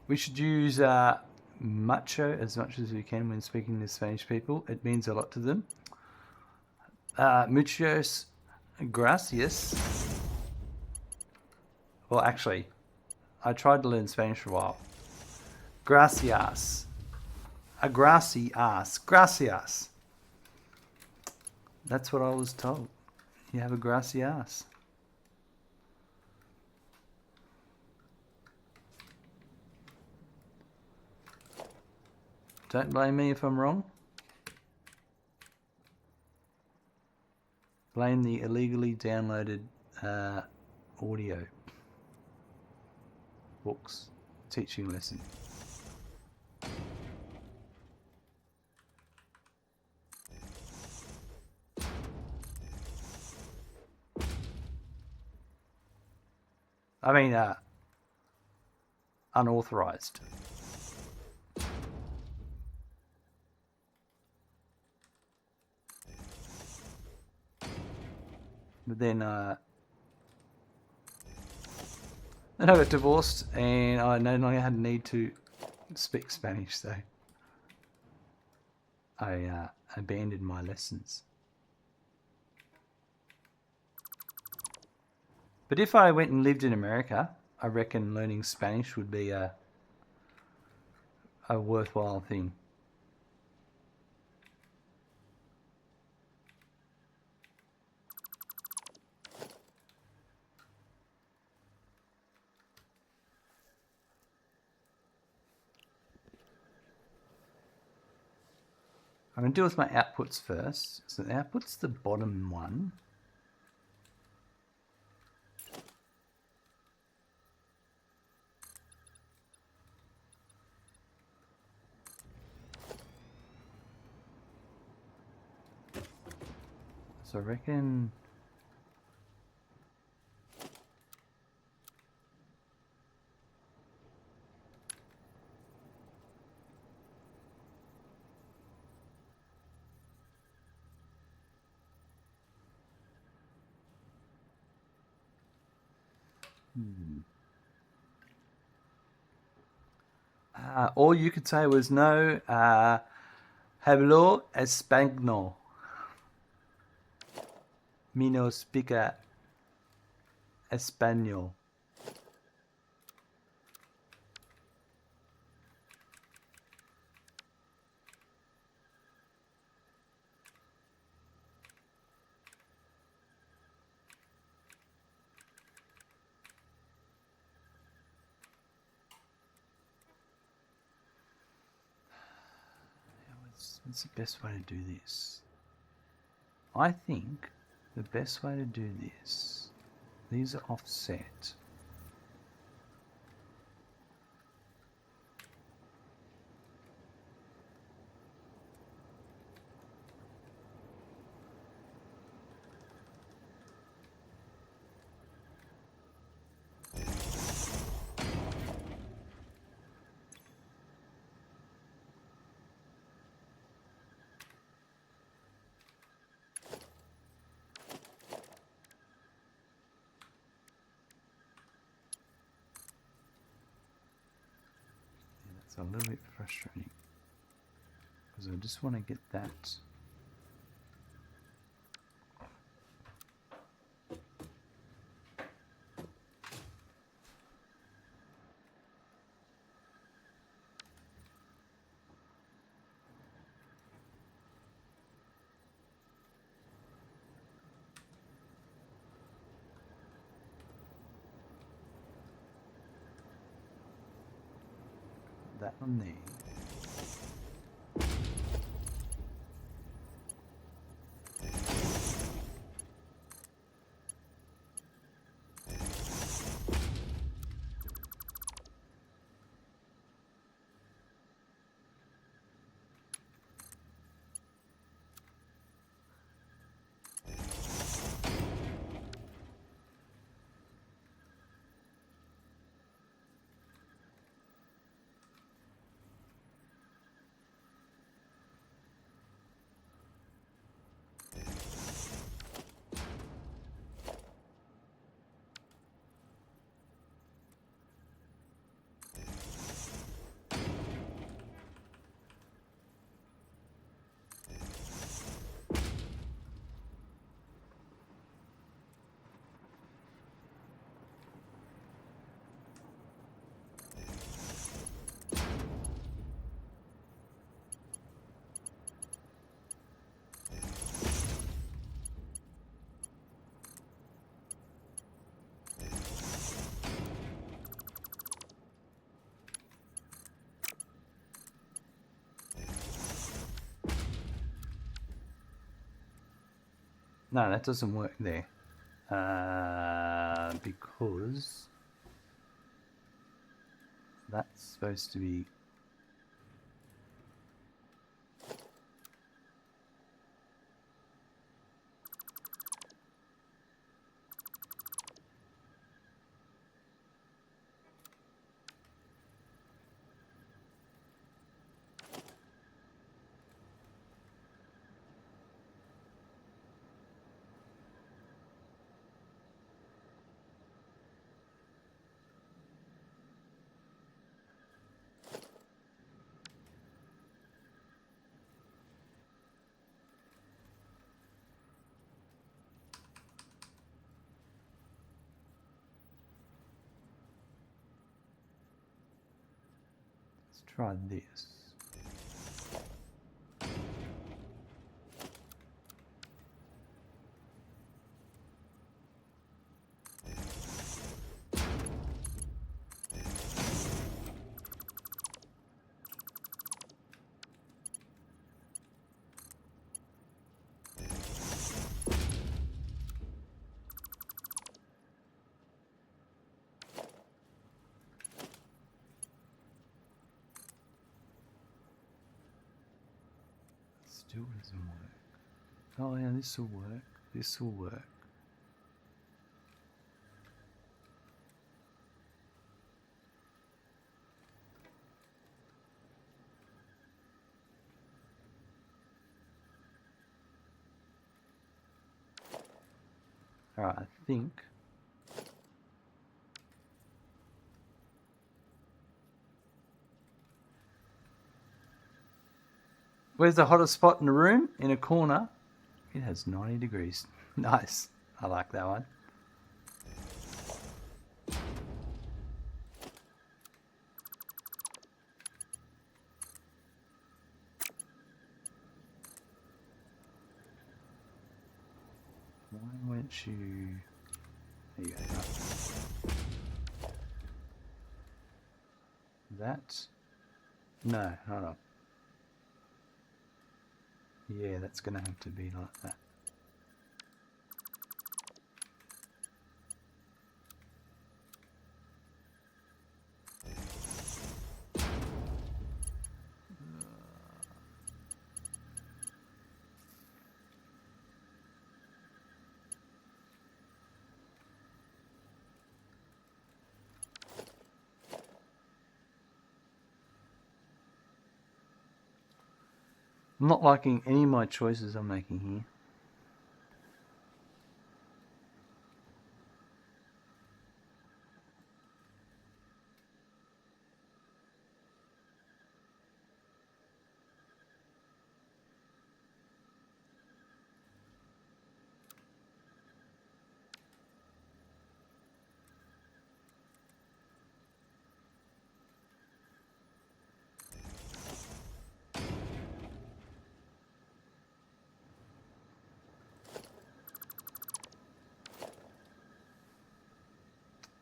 We should use mucho as much as we can when speaking to Spanish people. It means a lot to them. Muchos gracias. Well, actually, I tried to learn Spanish for a while. Gracias. Gracias. Gracias. That's what I was told. You have a gracias. Don't blame me if I'm wrong. Blame the illegally downloaded audio books teaching lesson. I mean, unauthorized. But then, no, Then I got divorced and I no longer had a need to speak Spanish, so I abandoned my lessons. But if I went and lived in America, I reckon learning Spanish would be a worthwhile thing. I'm going to deal with my outputs first. So the output's the bottom one. So I reckon... all you could say was no, hablo español. Me no speak español. What's the best way to do this? I think the best way to do this, these are offset. It's a little bit frustrating because I just want to get that. That one there. No, that doesn't work there. Because that's supposed to be... try this. Still doesn't work. Oh yeah, this will work. This will work. Alright, I think. Where's the hottest spot in the room? In a corner. It has 90 degrees. Nice. I like that one. Why won't you... There you go. That? No, hold on. Yeah, that's going to have to be like that. I'm not liking any of my choices I'm making here.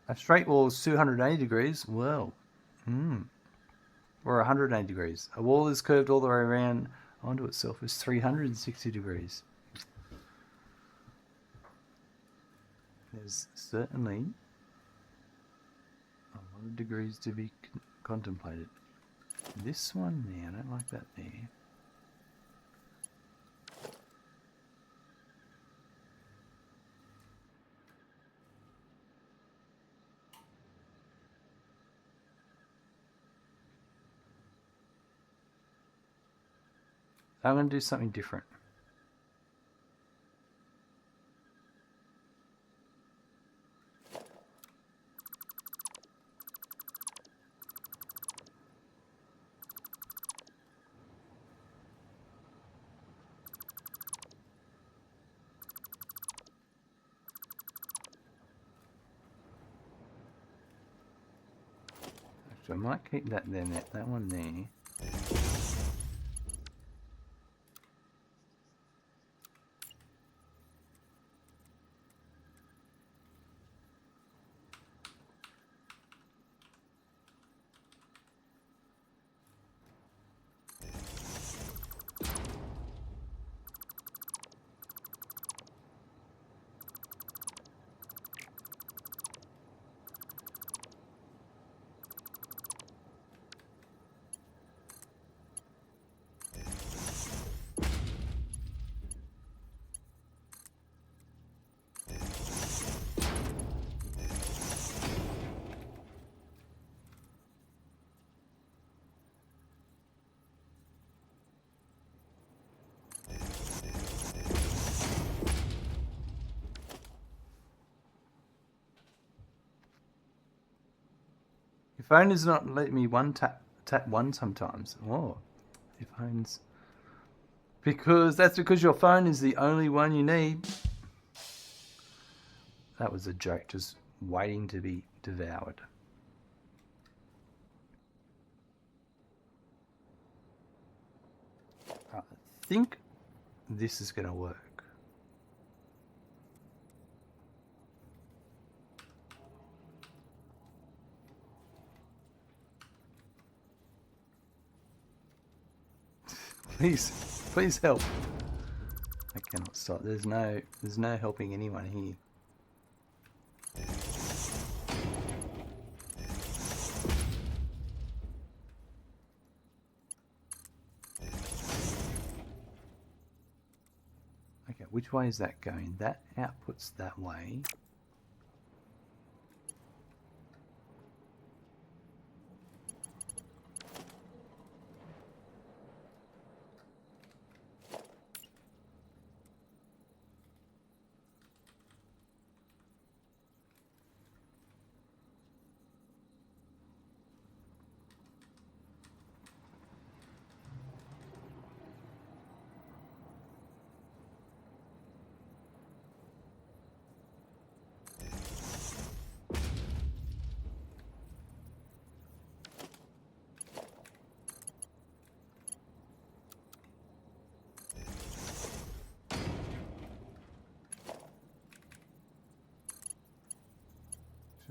A straight wall is 280 degrees. Well, or 180 degrees. A wall is curved all the way around onto itself is 360 degrees. There's certainly a lot of degrees to be contemplated. This one there, I don't like that there. I'm going to do something different. Actually, I might keep that there, that one there. Your phone is not letting me tap one sometimes. Oh, your phone's... That's because your phone is the only one you need. That was a joke, just waiting to be devoured. think this is going to work. Please help. I cannot stop. There's no helping anyone here. Okay, which way is that going? That outputs that way.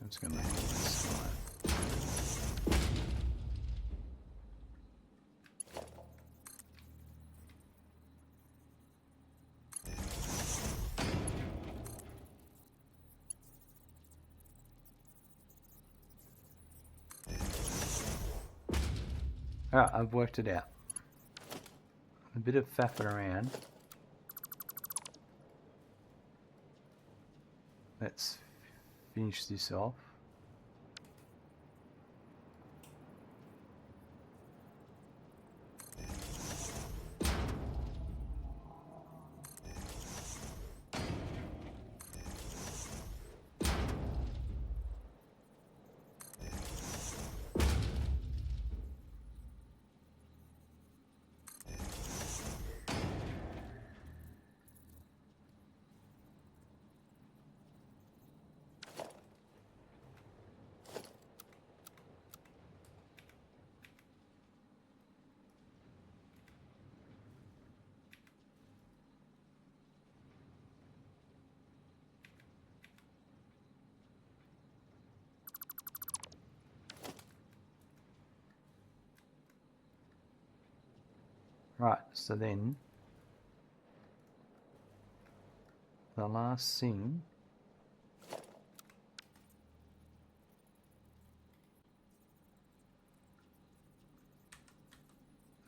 I'm just going to make all this flat. Alright, I've worked it out. A bit of faffing around. Let's finish this off. Right, so then the last thing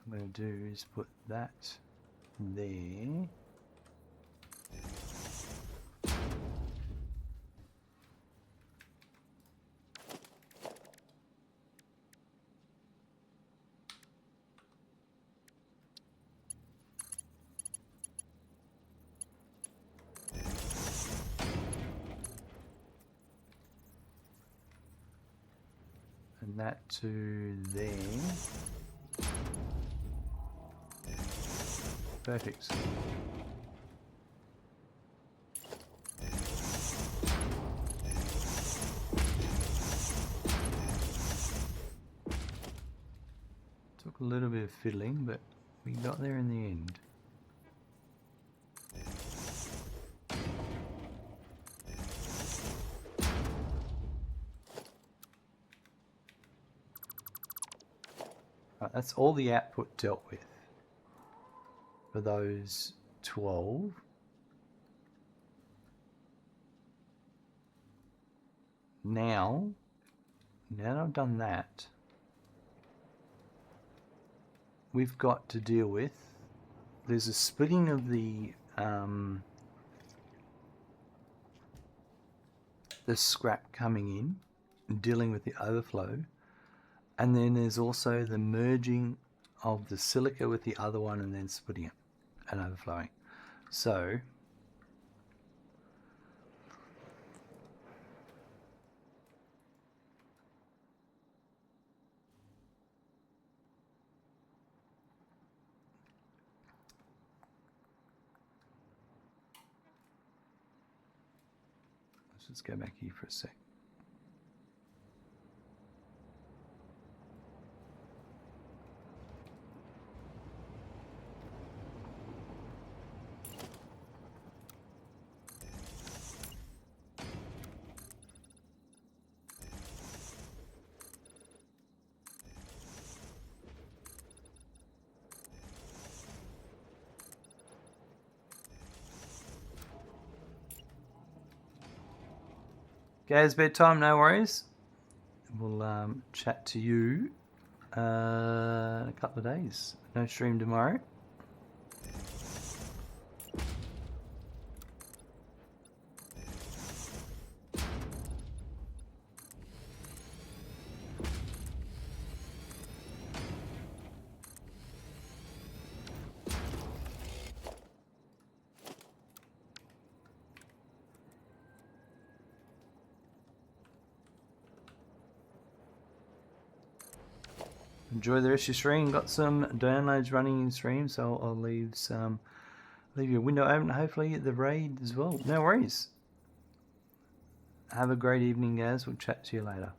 I'm going to do is put that there. And that to there. Perfect. Took a little bit of fiddling, but we got there in the end. Right, that's all the output dealt with for those 12. Now that I've done that, we've got to deal with, there's a splitting of the scrap coming in and dealing with the overflow, and then there's also the merging of the silica with the other one and then splitting it and overflowing. So let's just go back here for a sec. Gaz, bedtime, no worries. We'll chat to you in a couple of days. No stream tomorrow. Enjoy the rest of your stream. Got some downloads running in stream, so I'll leave your window open. Hopefully the raid as well. No worries. Have a great evening, guys. We'll chat to you later.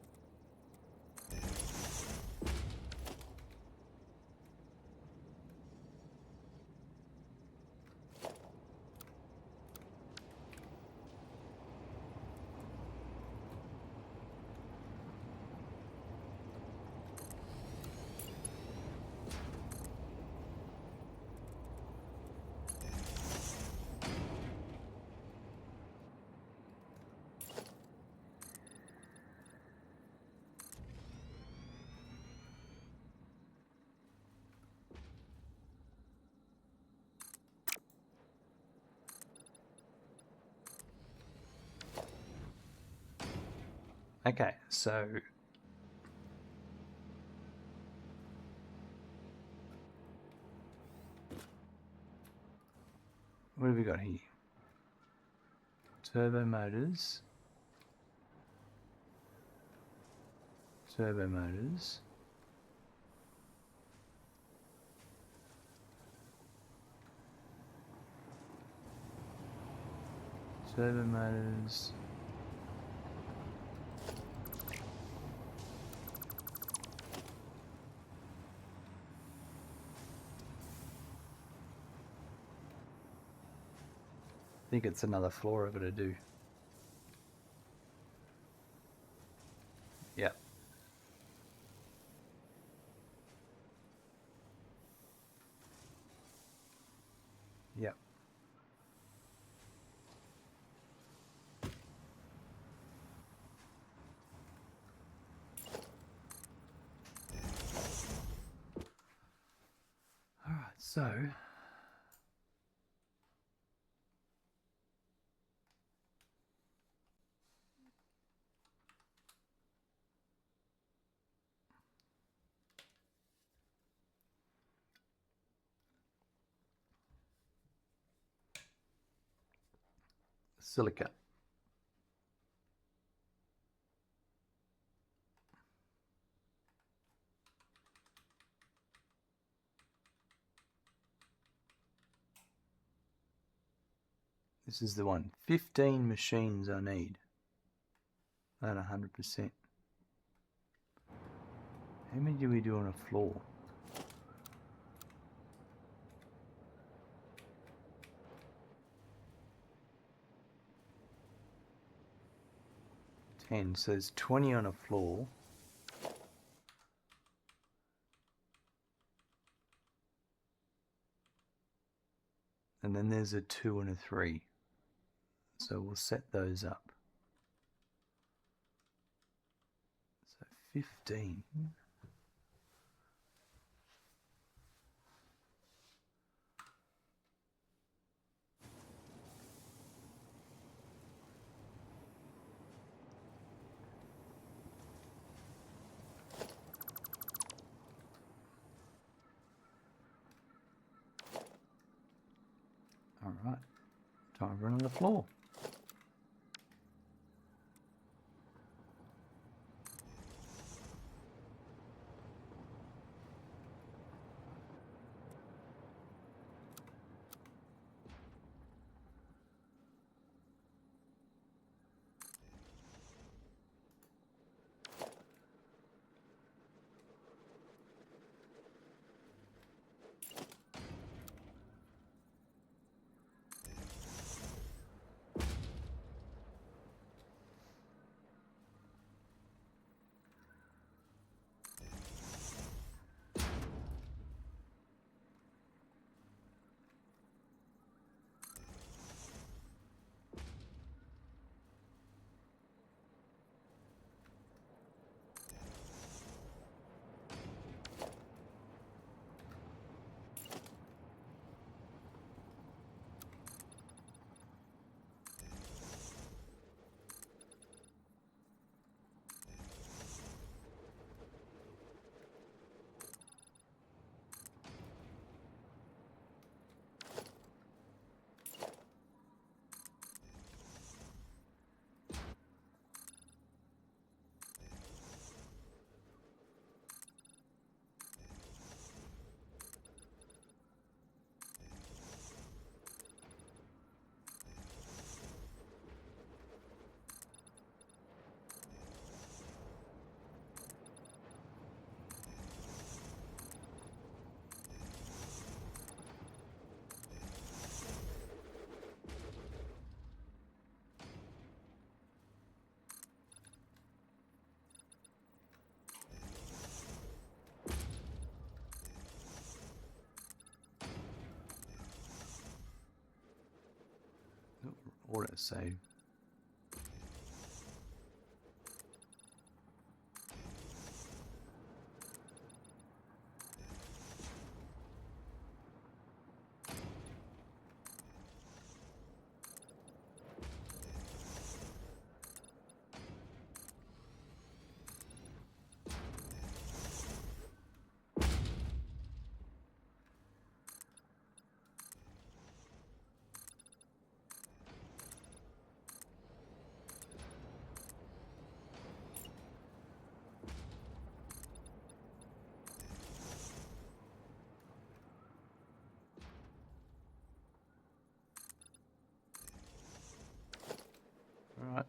Okay, so what have we got here? Turbo motors. Turbo motors. Turbo motors. I think it's another floor I've got to do. Yep. Yep. All right, so Silica. This is the one. 15 machines I need. At 100%. How many do we do on a floor? So there's 20 on a floor. And then there's a 2 and a 3. So we'll set those up. So 15. All right, time to run on the floor. water, so alright.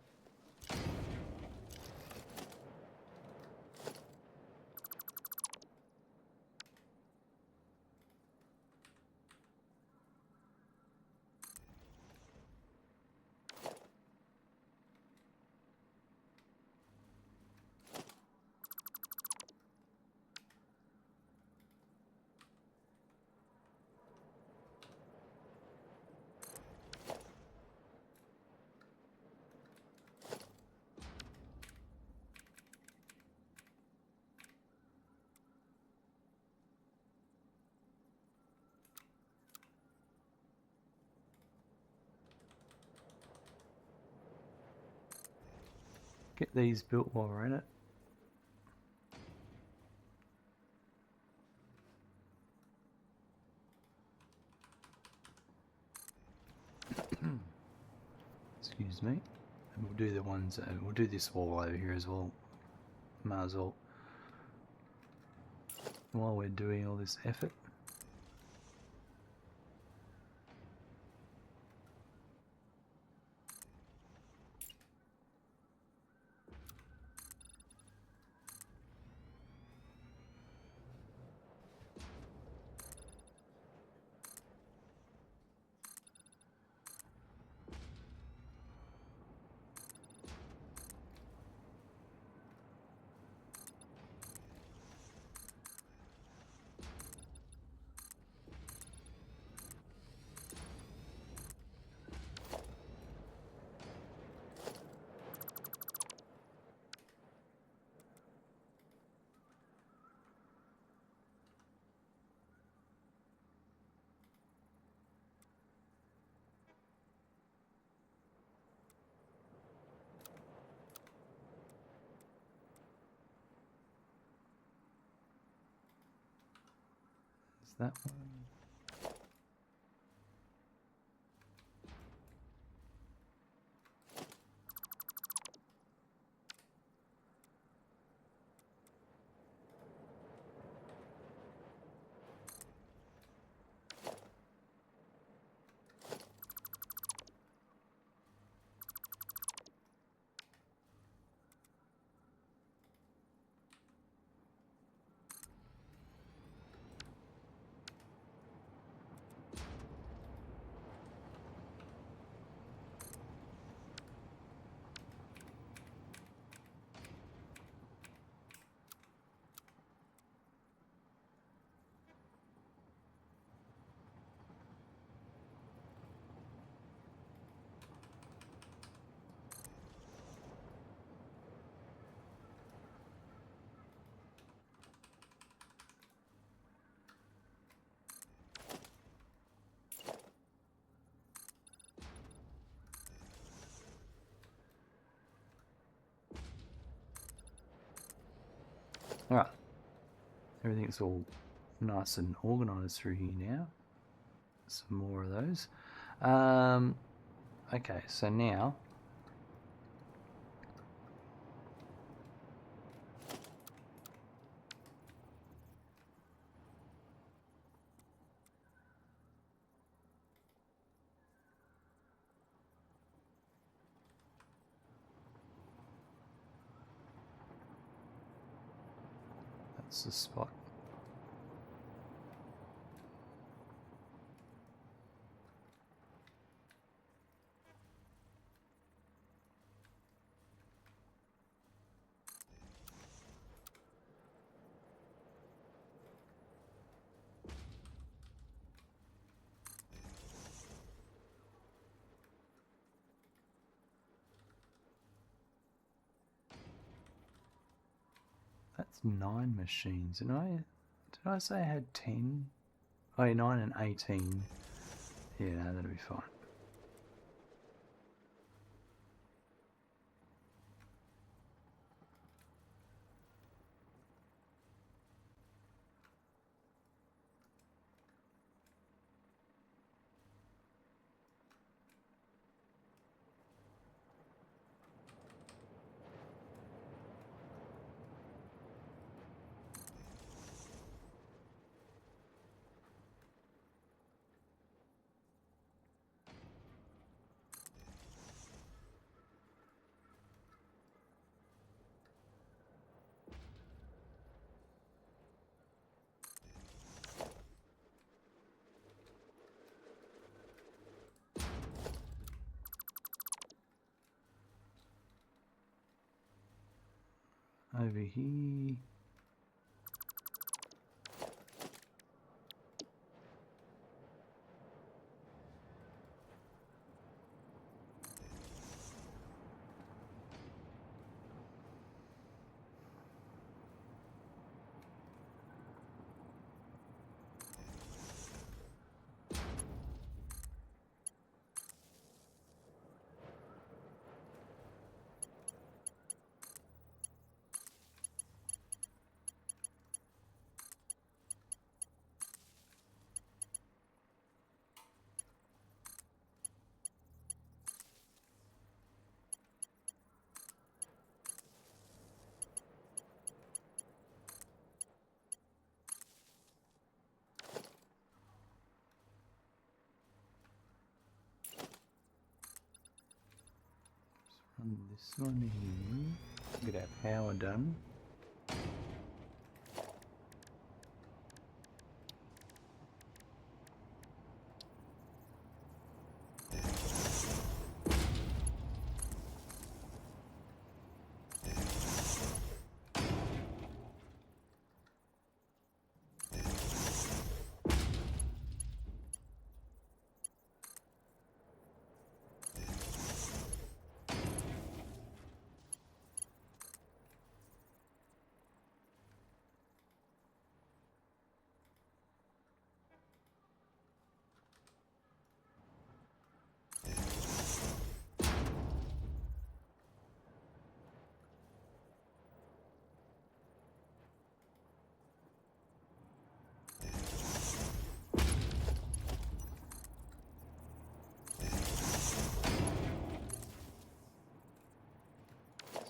Get these built while we're in it. Excuse me. And we'll do the ones, we'll do this wall over here as well. Might as well. While we're doing all this effort. Is that one? Alright, everything's all nice and organised through here now. Some more of those. Okay, so now that's the spot. It's 9 machines. And did I say I had 10? Oh, yeah, 9 and 18. Yeah, no, that'll be fine. Over here. Run this one here. Get our power done.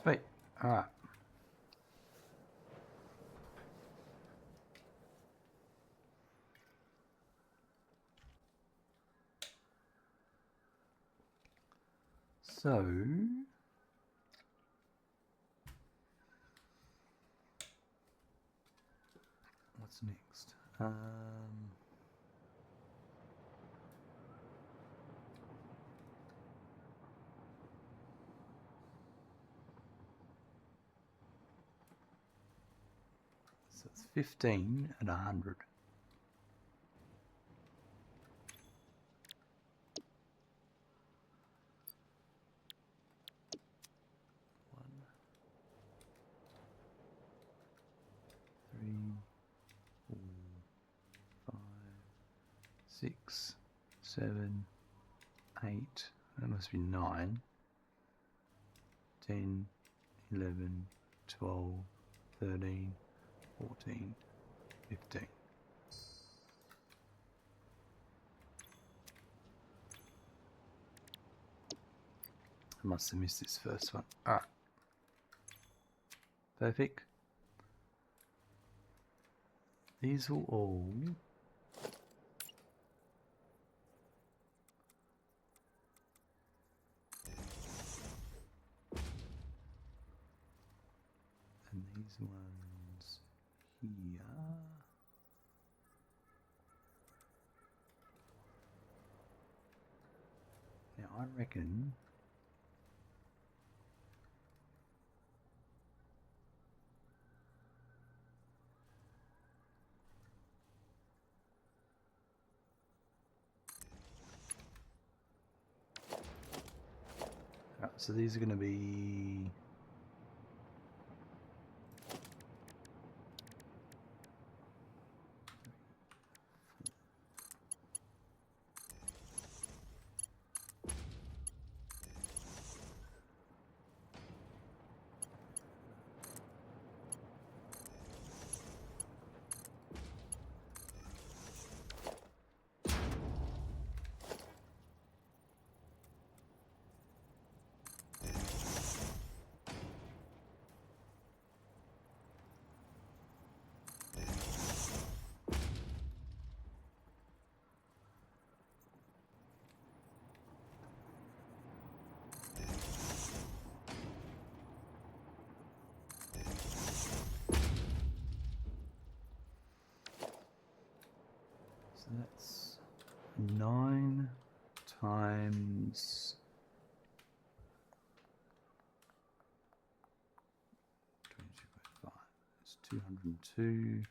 Sweet. Alright. So what's next? So it's 15 and 100. Three, 4, 5, 6, 7, 8. That must be 9. 10, 11, 12, 13, 14, 15. I must have missed this first one. Alright. Perfect. These will all and these ones here. Now I reckon so these are going to be that's 9 times 22.5. It's 202.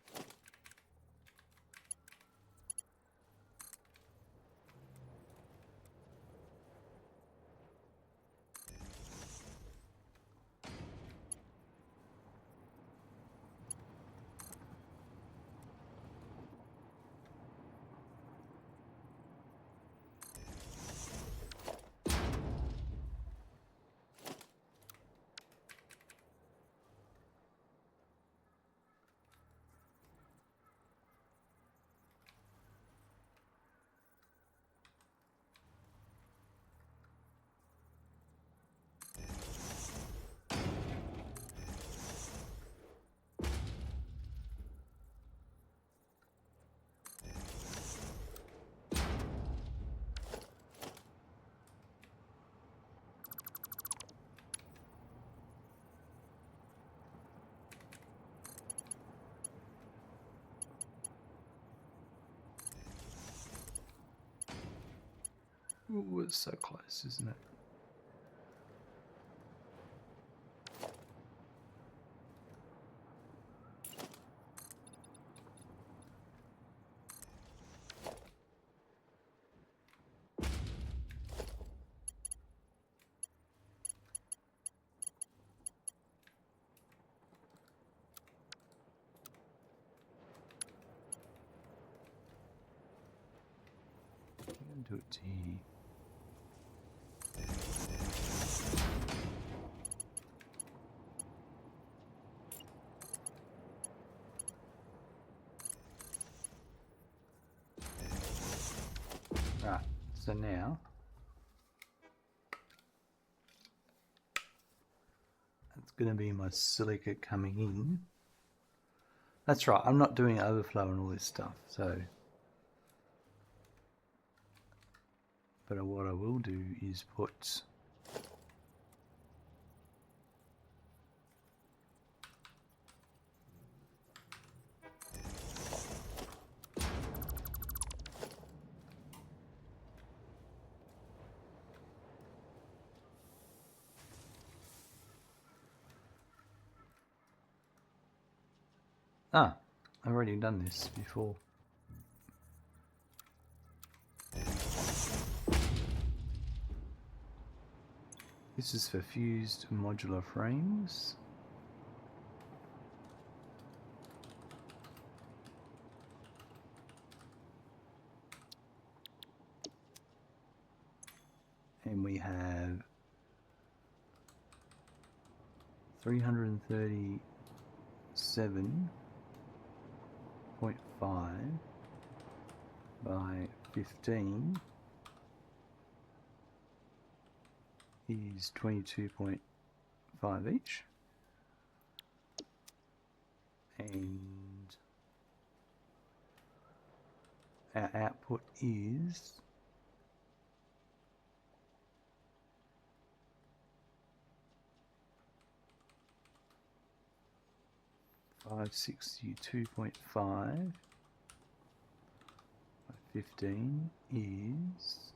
Ooh, it's so close, isn't it? I'm going to do it to here. Right, so now that's going to be my silica coming in. That's right, I'm not doing overflow and all this stuff, so. But what I will do is put I've already done this before. This is for fused modular frames. And we have 337.5 by 15 is 22.5 each, and our output is 562.5 by 15 is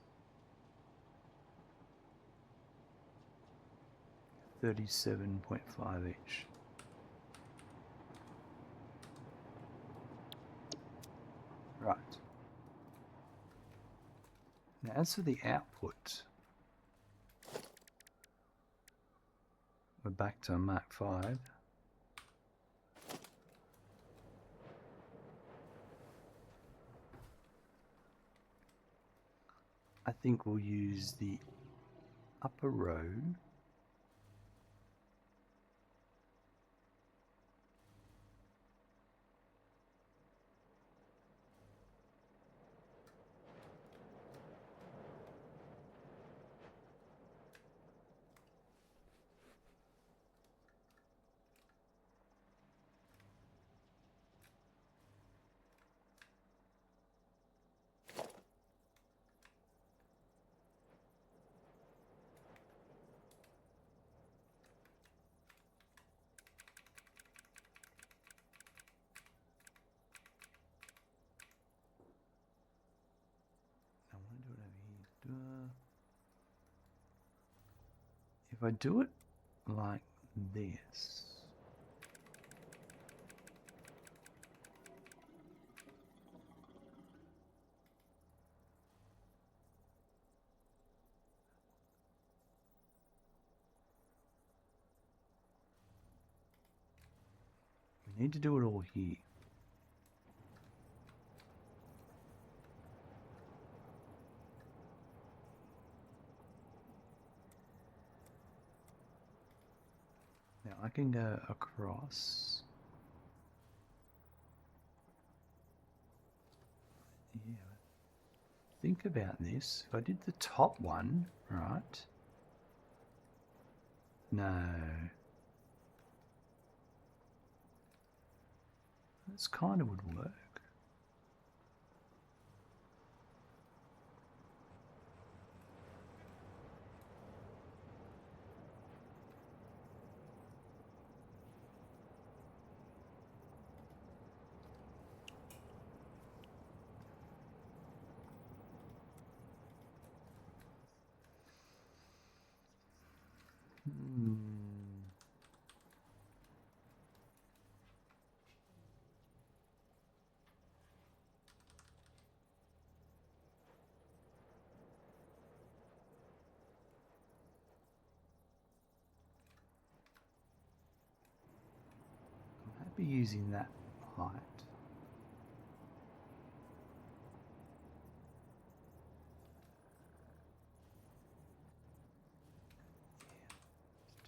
37.5 each. Right. Now as for the output, we're back to Mark 5. I think we'll use the upper row if I do it like this, we need to do it all here. Now I can go across. Yeah. Think about this. If I did the top one, right? No. This kind of would work. I'm happy using that height.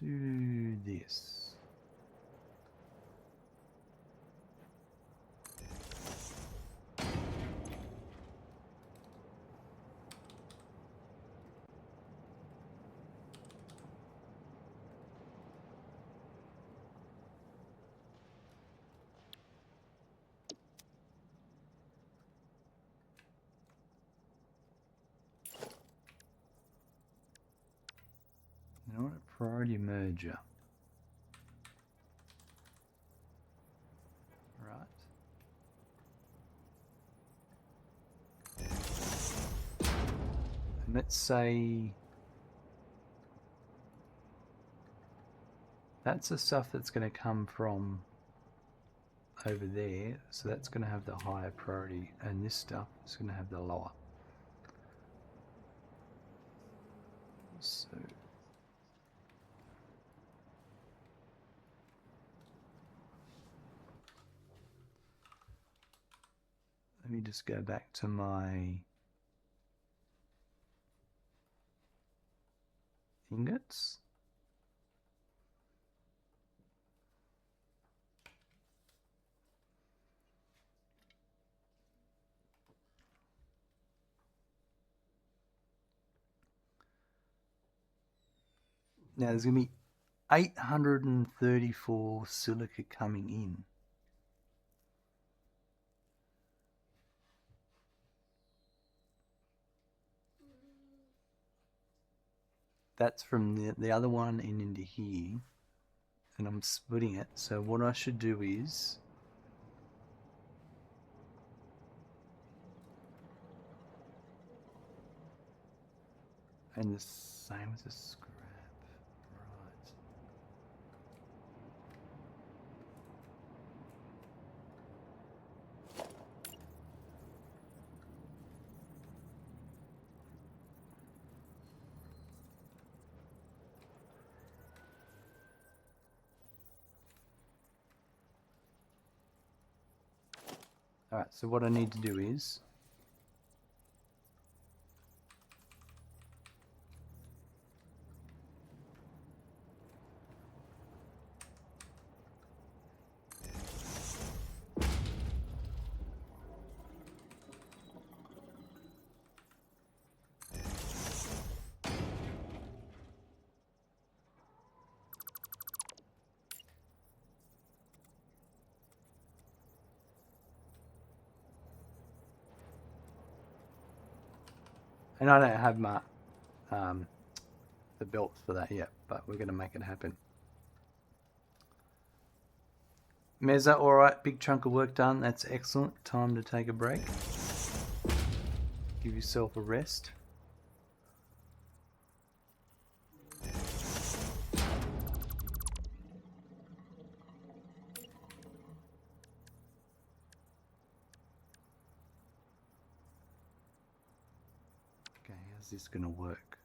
Let's do this. You know what? Priority merger. Right. And let's say that's the stuff that's going to come from over there, so that's going to have the higher priority, and this stuff is going to have the lower. So let me just go back to my ingots. Now there's going to be 834 silica coming in. That's from the other one and into here, and I'm splitting it. So what I should do is and the same as the scrap. Right. Alright, so what I need to do is and I don't have my the belts for that yet, but we're going to make it happen. Meza, alright, big chunk of work done. That's excellent. Time to take a break. Give yourself a rest. How's this going to work?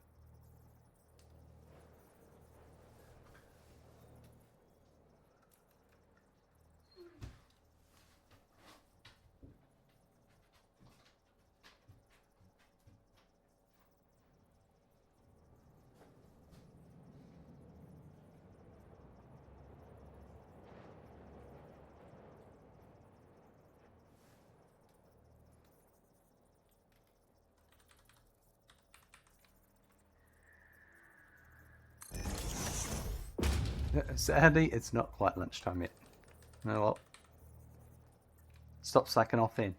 Sadly, it's not quite lunchtime yet. Oh well. Stop slacking off then.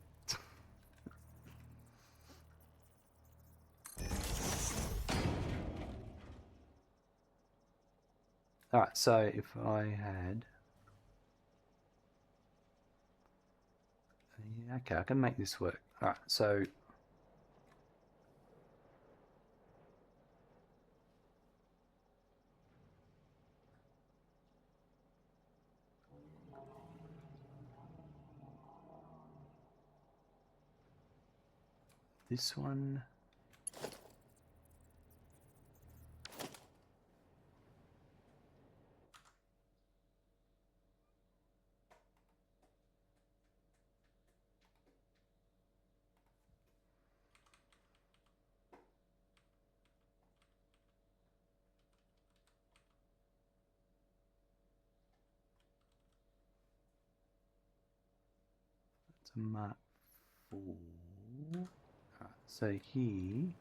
Alright, so if I had... Yeah, okay, I can make this work. Alright, so... This one... It's a Mark 4. Alright, so here...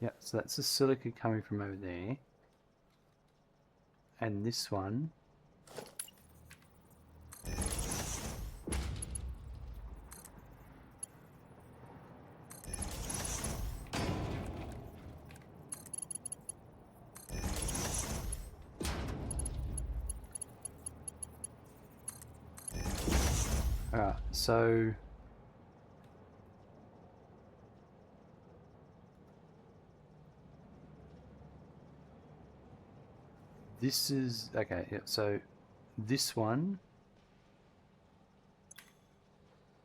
Yeah, so that's the silica coming from over there. And this one... So this is okay. Yeah, so this one,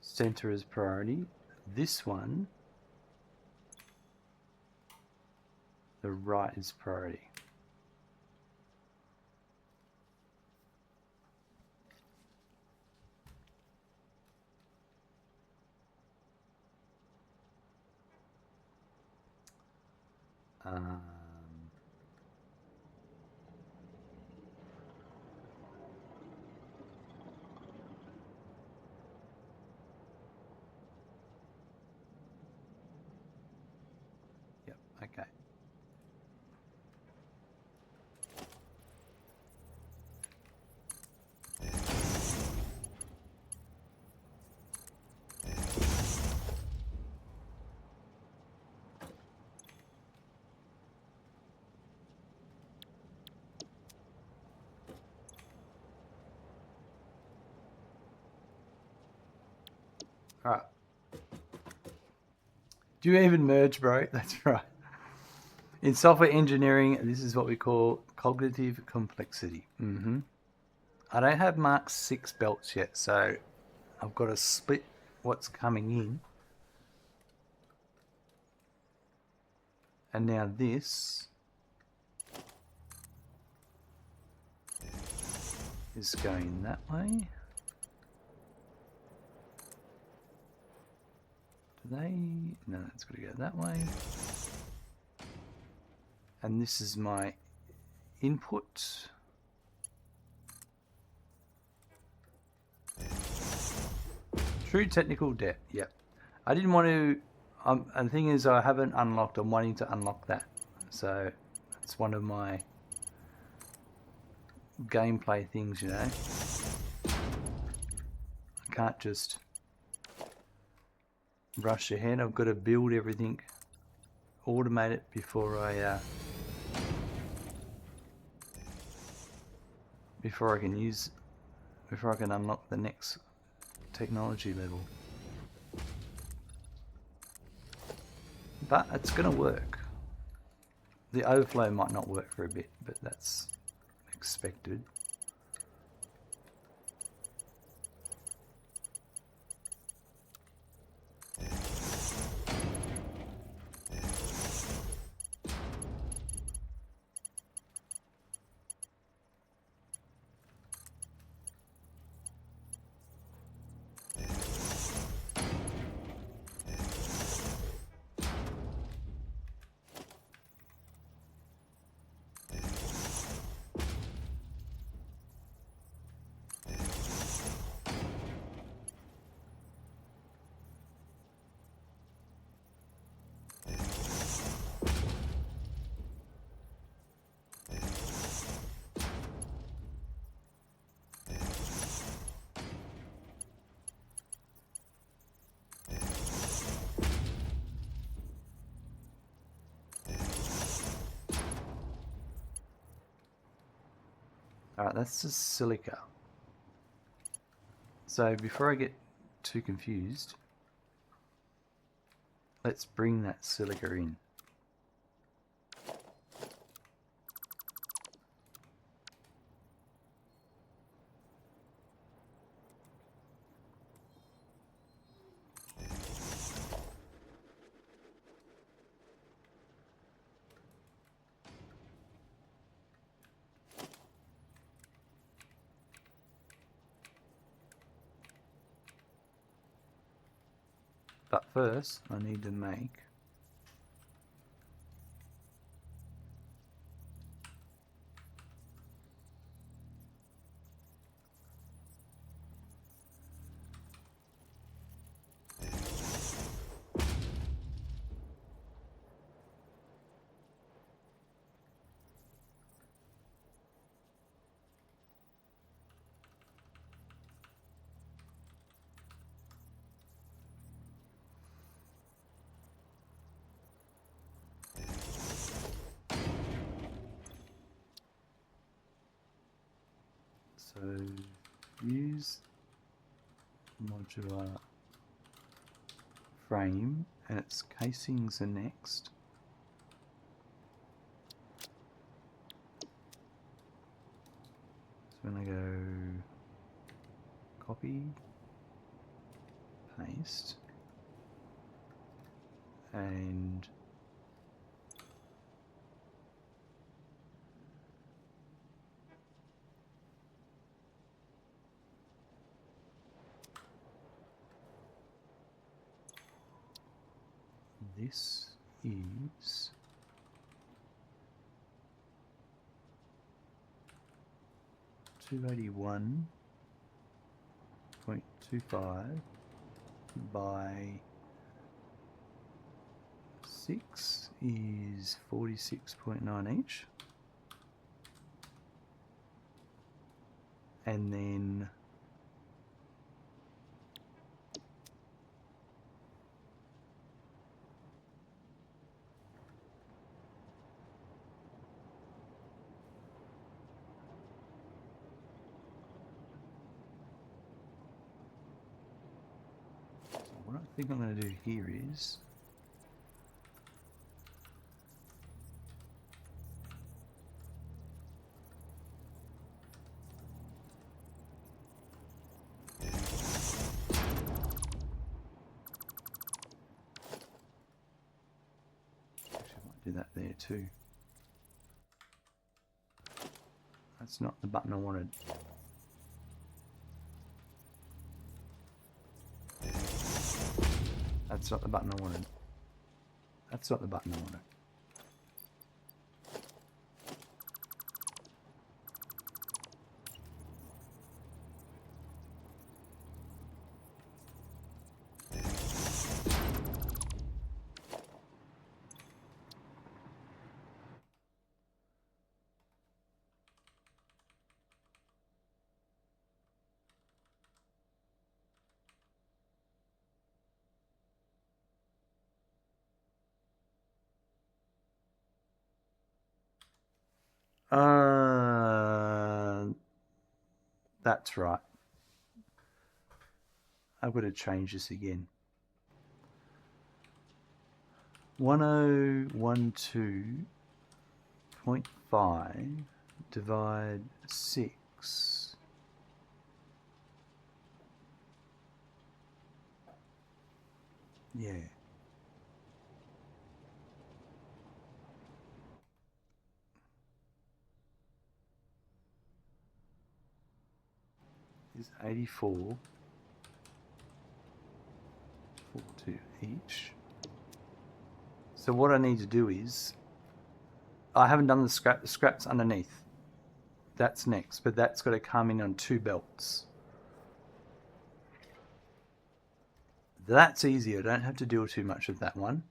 center is priority. This one, the right is priority. Um, yep, okay. All right. Do you even merge, bro? That's right. In software engineering, this is what we call cognitive complexity. I don't have Mark 6 belts yet, so I've got to split what's coming in. And now this is going that way. Do they? No, it's got to go that way. And this is my input. True technical debt. Yep. I didn't want to. And the thing is, I haven't unlocked. I'm wanting to unlock that. So it's one of my gameplay things, you know. I can't just rush ahead. I've got to build everything, automate it before I can unlock the next technology level. But it's going to work. The overflow might not work for a bit, but that's expected. Alright, that's just silica. So before I get too confused, let's bring that silica in. But first, I need to make so use modular frame, and its casings are next. So when I go copy, paste, and this is 281.25 by 6 is 46.9 each, and then what I think I'm going to do here is actually I might do that there too. That's not the button I wanted. That's not the button I wanted. That's not the button I wanted. That's right. I've got to change this again. 1012.5 divide 6. Yeah. Is 84.42 each. So what I need to do is, I haven't done the scrap. The scrap's underneath. That's next, but that's got to come in on 2 belts. That's easier. I don't have to deal too much with that one.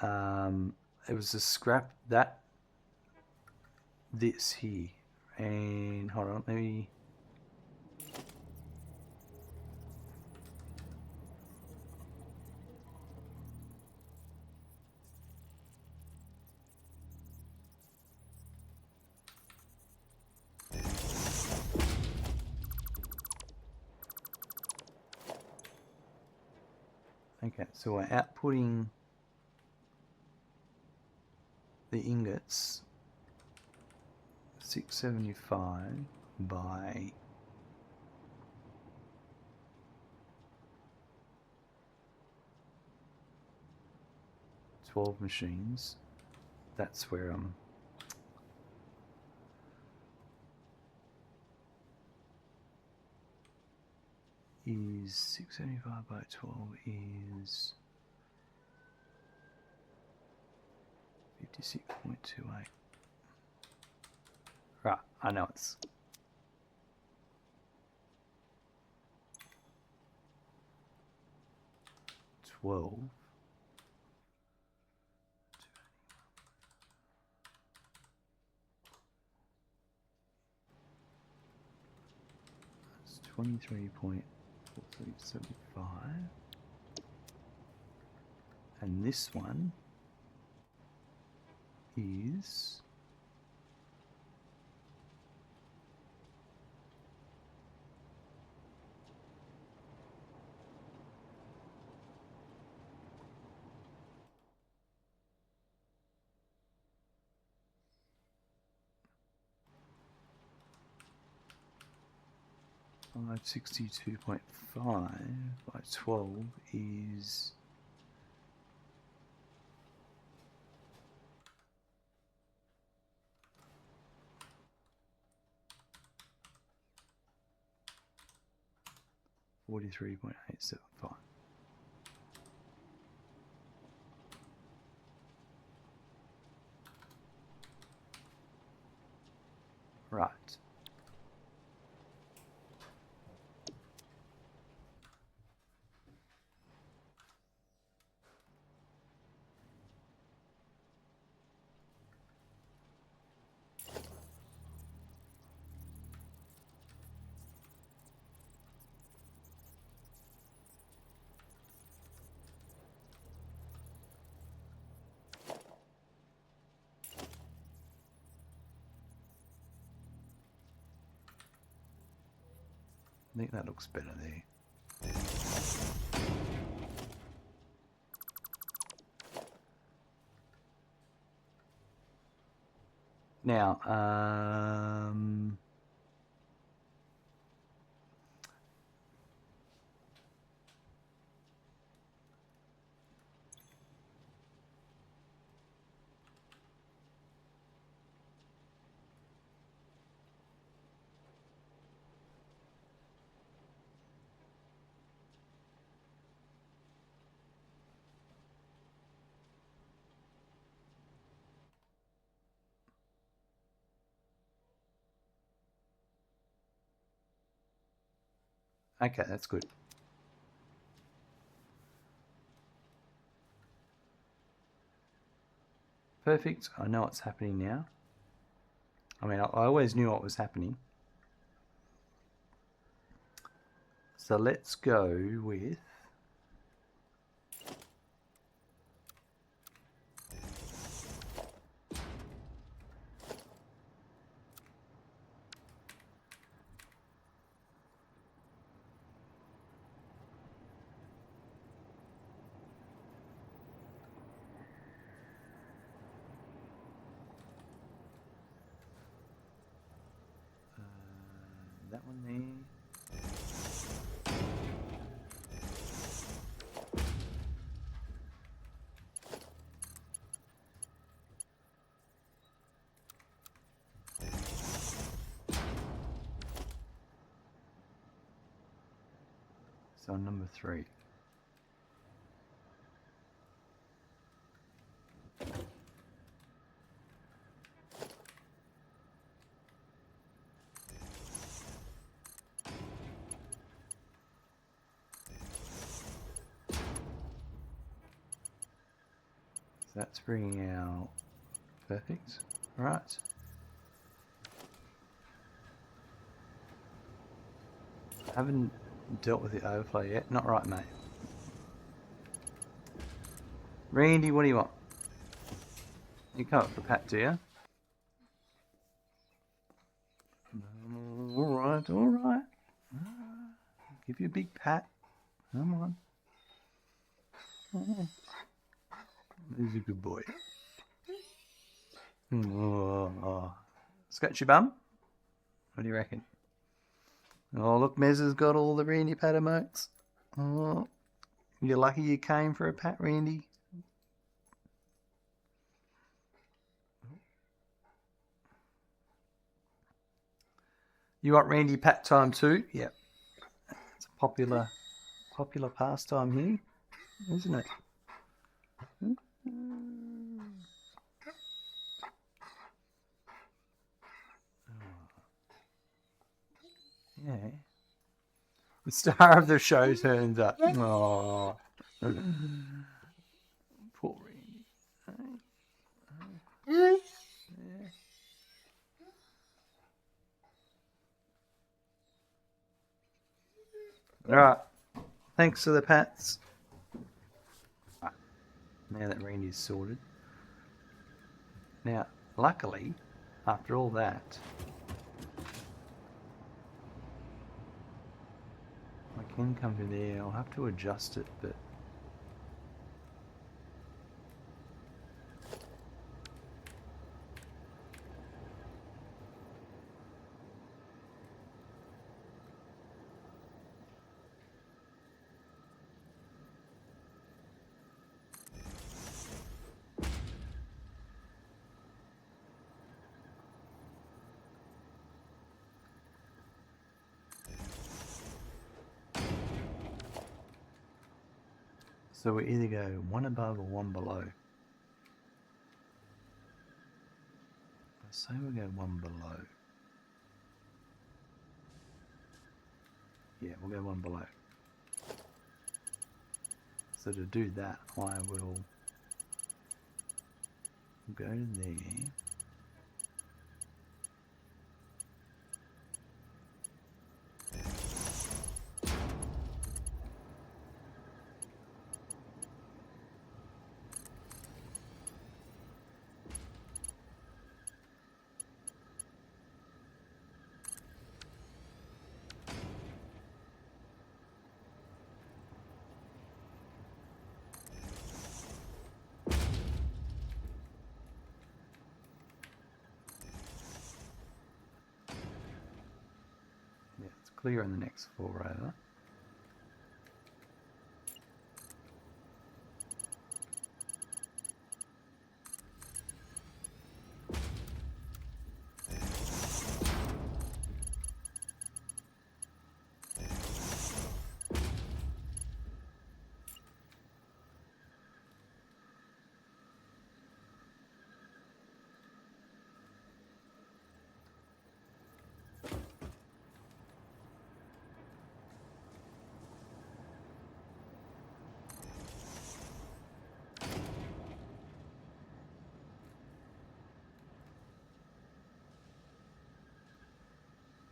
It was the scrap that this here, and hold on, maybe. Okay, so we're outputting the ingots 675 by 12 machines. That's where I'm is 675 by 12 is 56.28. Right, I know it's 12. That's 23.4375. And this one is 562.5 by 12 is 43.875. Right. I think that looks better there. Now, okay, that's good. Perfect. I know what's happening now. I mean, I always knew what was happening. So let's go with that one there. So number 3. So that's bringing out perfect. Right. I haven't dealt with the overflow yet. Not right, mate. Randy, what do you want? You come up for Pat, do you? Alright, alright. Give you a big pat. Come on. He's a good boy. Oh. Scratch your bum? What do you reckon? Oh, look, Mez has got all the Randy pat emotes. Oh, you're lucky you came for a pat, Randy. You want Randy pat time too? Yep. It's a popular pastime here, isn't it? Yeah. The star of the show turns up. Oh. Poor Randy. Yeah. Alright. Thanks for the pats. Now that Randy's sorted. Now, luckily, after all that, I can come to there. I'll have to adjust it, but So we either go one above or one below. Let's say we go one below. Yeah, we'll go one below. So to do that, I will go there. Yeah, it's clear on the next 4 over.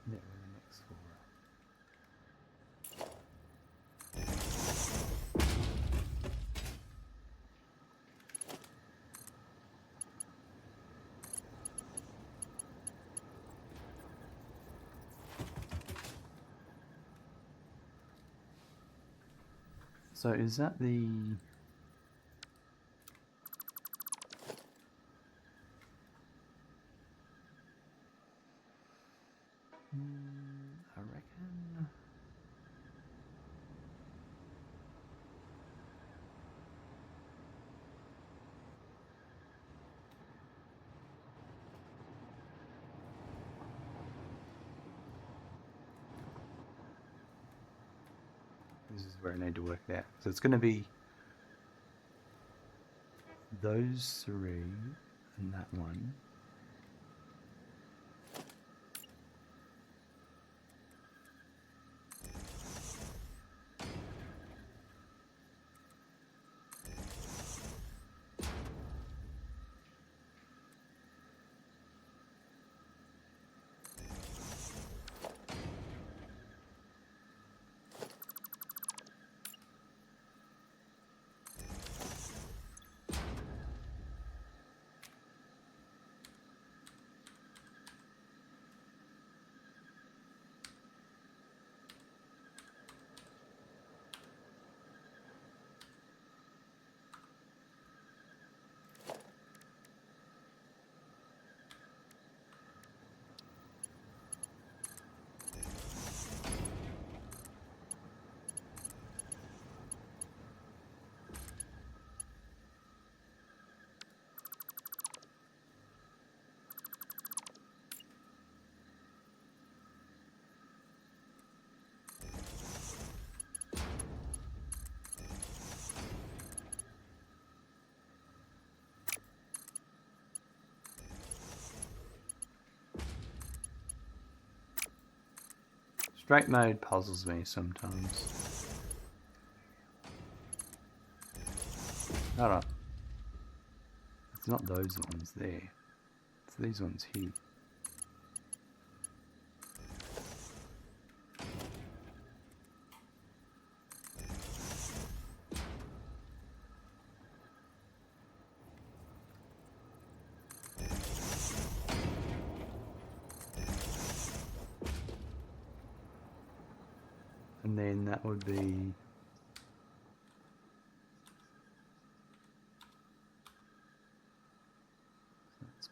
Yeah, with the next 4 over. So is that the... I reckon... This is where I need to work it out. So it's going to be those 3 and that one. Straight mode puzzles me sometimes. Hold on. It's not those ones there. It's these ones here. And then that would be... That's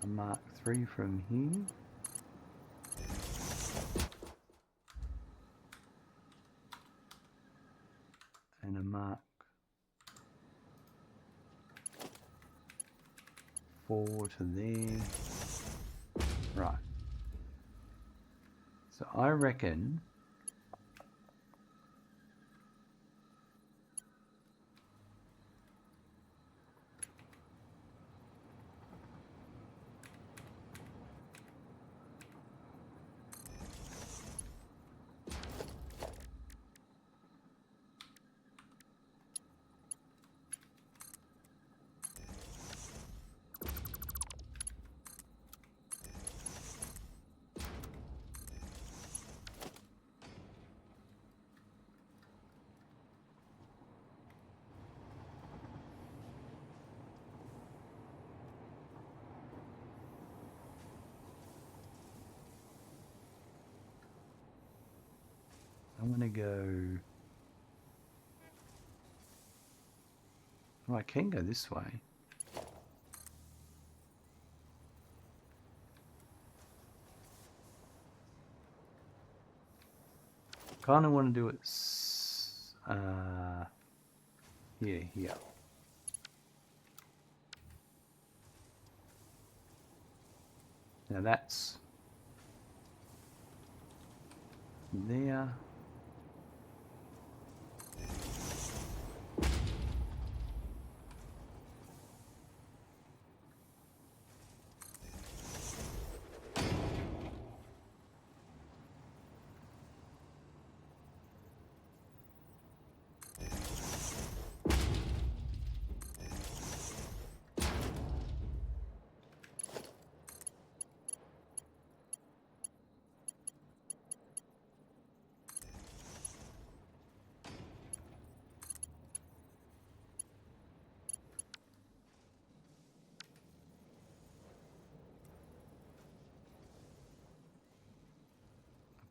a Mark 3 from here. And a Mark 4 to there. Right. So I reckon I'm going to go... Oh, I can go this way. Kind of want to do it here. Now that's there.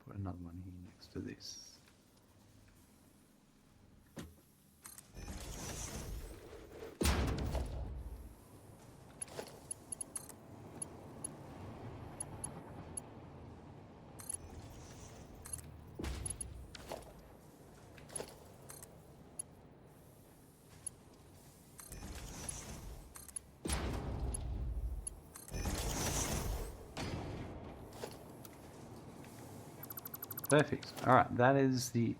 Put another one here next to this. Perfect. Alright, that is the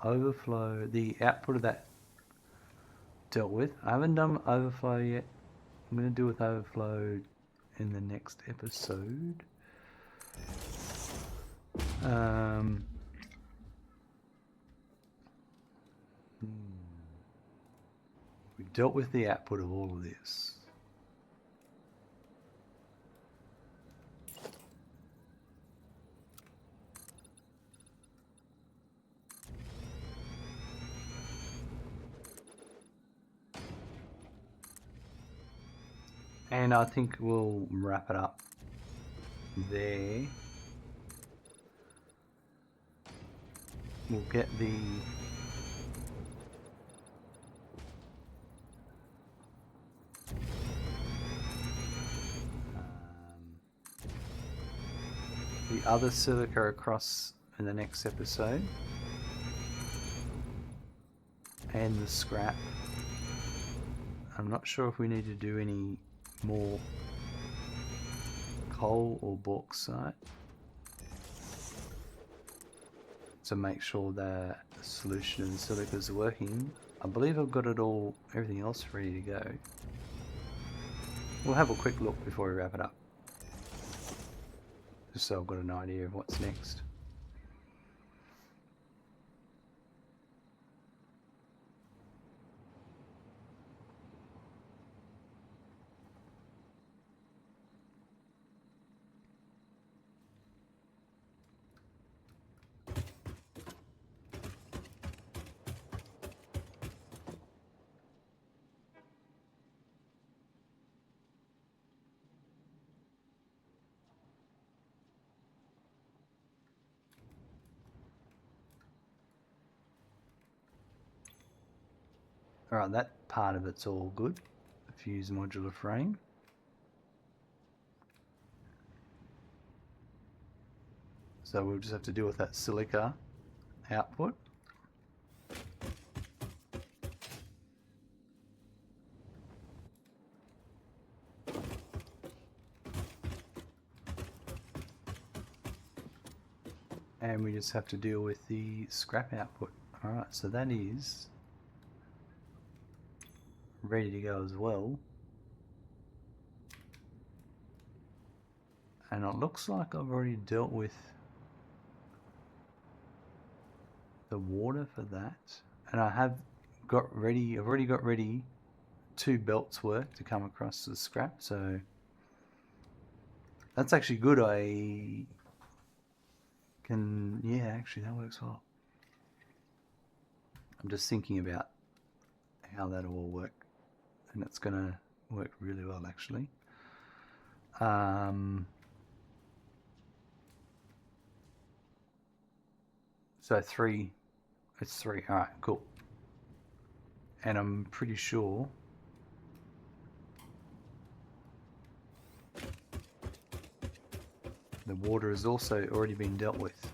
overflow, the output of that dealt with. I haven't done overflow yet. I'm going to do with overflow in the next episode. We dealt with the output of all of this. And I think we'll wrap it up there. We'll get the other silica across in the next episode, and the scrap. I'm not sure if we need to do any more coal or bauxite to make sure that the solution in the silica is working. I believe I've got it all, everything else ready to go. We'll have a quick look before we wrap it up, just so I've got an idea of what's next. Alright, that part of it's all good. Fuse modular frame. So we'll just have to deal with that silica output. And we just have to deal with the scrap output. Alright, so that is ready to go as well. And it looks like I've already dealt with the water for that. And I have got ready, I've already got ready 2 belts worth to come across the scrap, so that's actually good. I can, yeah, actually that works well. I'm just thinking about how that'll all work, and it's gonna work really well actually. So 3 It's 3. Alright, cool. And I'm pretty sure the water has also already been dealt with.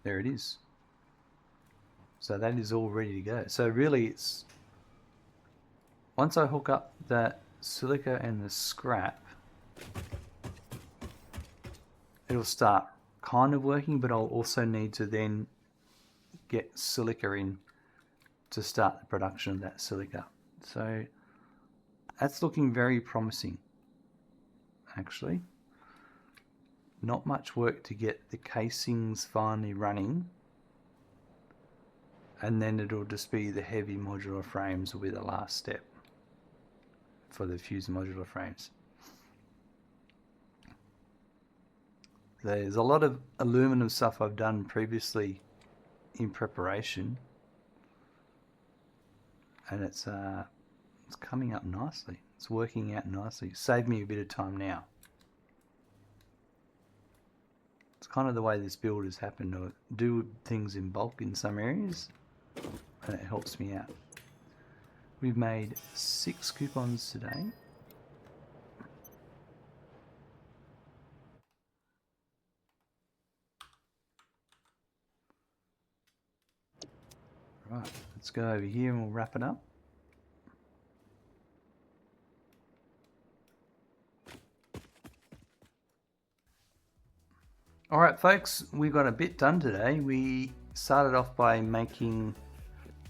There it is. So that is all ready to go. So really it's, once I hook up that silica and the scrap, it'll start kind of working, but I'll also need to then get silica in to start the production of that silica. So that's looking very promising, actually. Not much work to get the casings finally running, and then it'll just be the heavy modular frames will be the last step for the fused modular frames. There's a lot of aluminum stuff I've done previously in preparation, and it's coming up nicely. It's working out nicely. Saved me a bit of time now. It's kind of the way this build has happened, to do things in bulk in some areas, and it helps me out. We've made 6 coupons today. Right, let's go over here and we'll wrap it up. Alright folks, we got a bit done today. We started off by making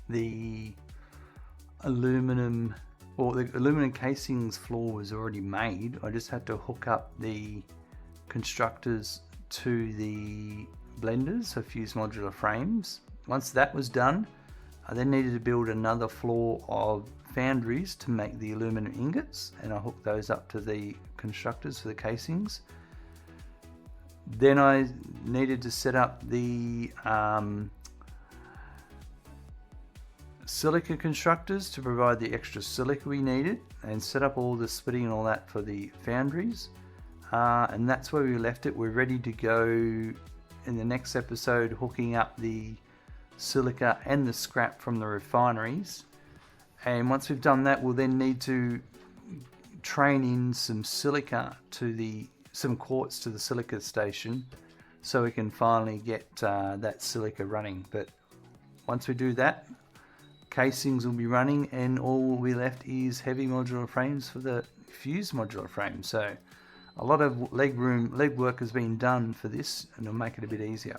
the aluminum, or the aluminum casings floor was already made. I just had to hook up the constructors to the blenders for fused modular frames. Once that was done, I then needed to build another floor of foundries to make the aluminum ingots, and I hooked those up to the constructors for the casings. Then I needed to set up the silica constructors to provide the extra silica we needed, and set up all the splitting and all that for the foundries. And that's where we left it. We're ready to go in the next episode, hooking up the silica and the scrap from the refineries. And once we've done that, we'll then need to train in some silica to some quartz to the silica station, so we can finally get that silica running. But once we do that, casings will be running, and all will be left is heavy modular frames for the fused modular frame. So a lot of leg work has been done for this, and it'll make it a bit easier.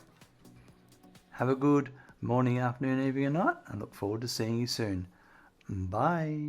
Have a good morning, afternoon, evening and night. I look forward to seeing you soon. Bye.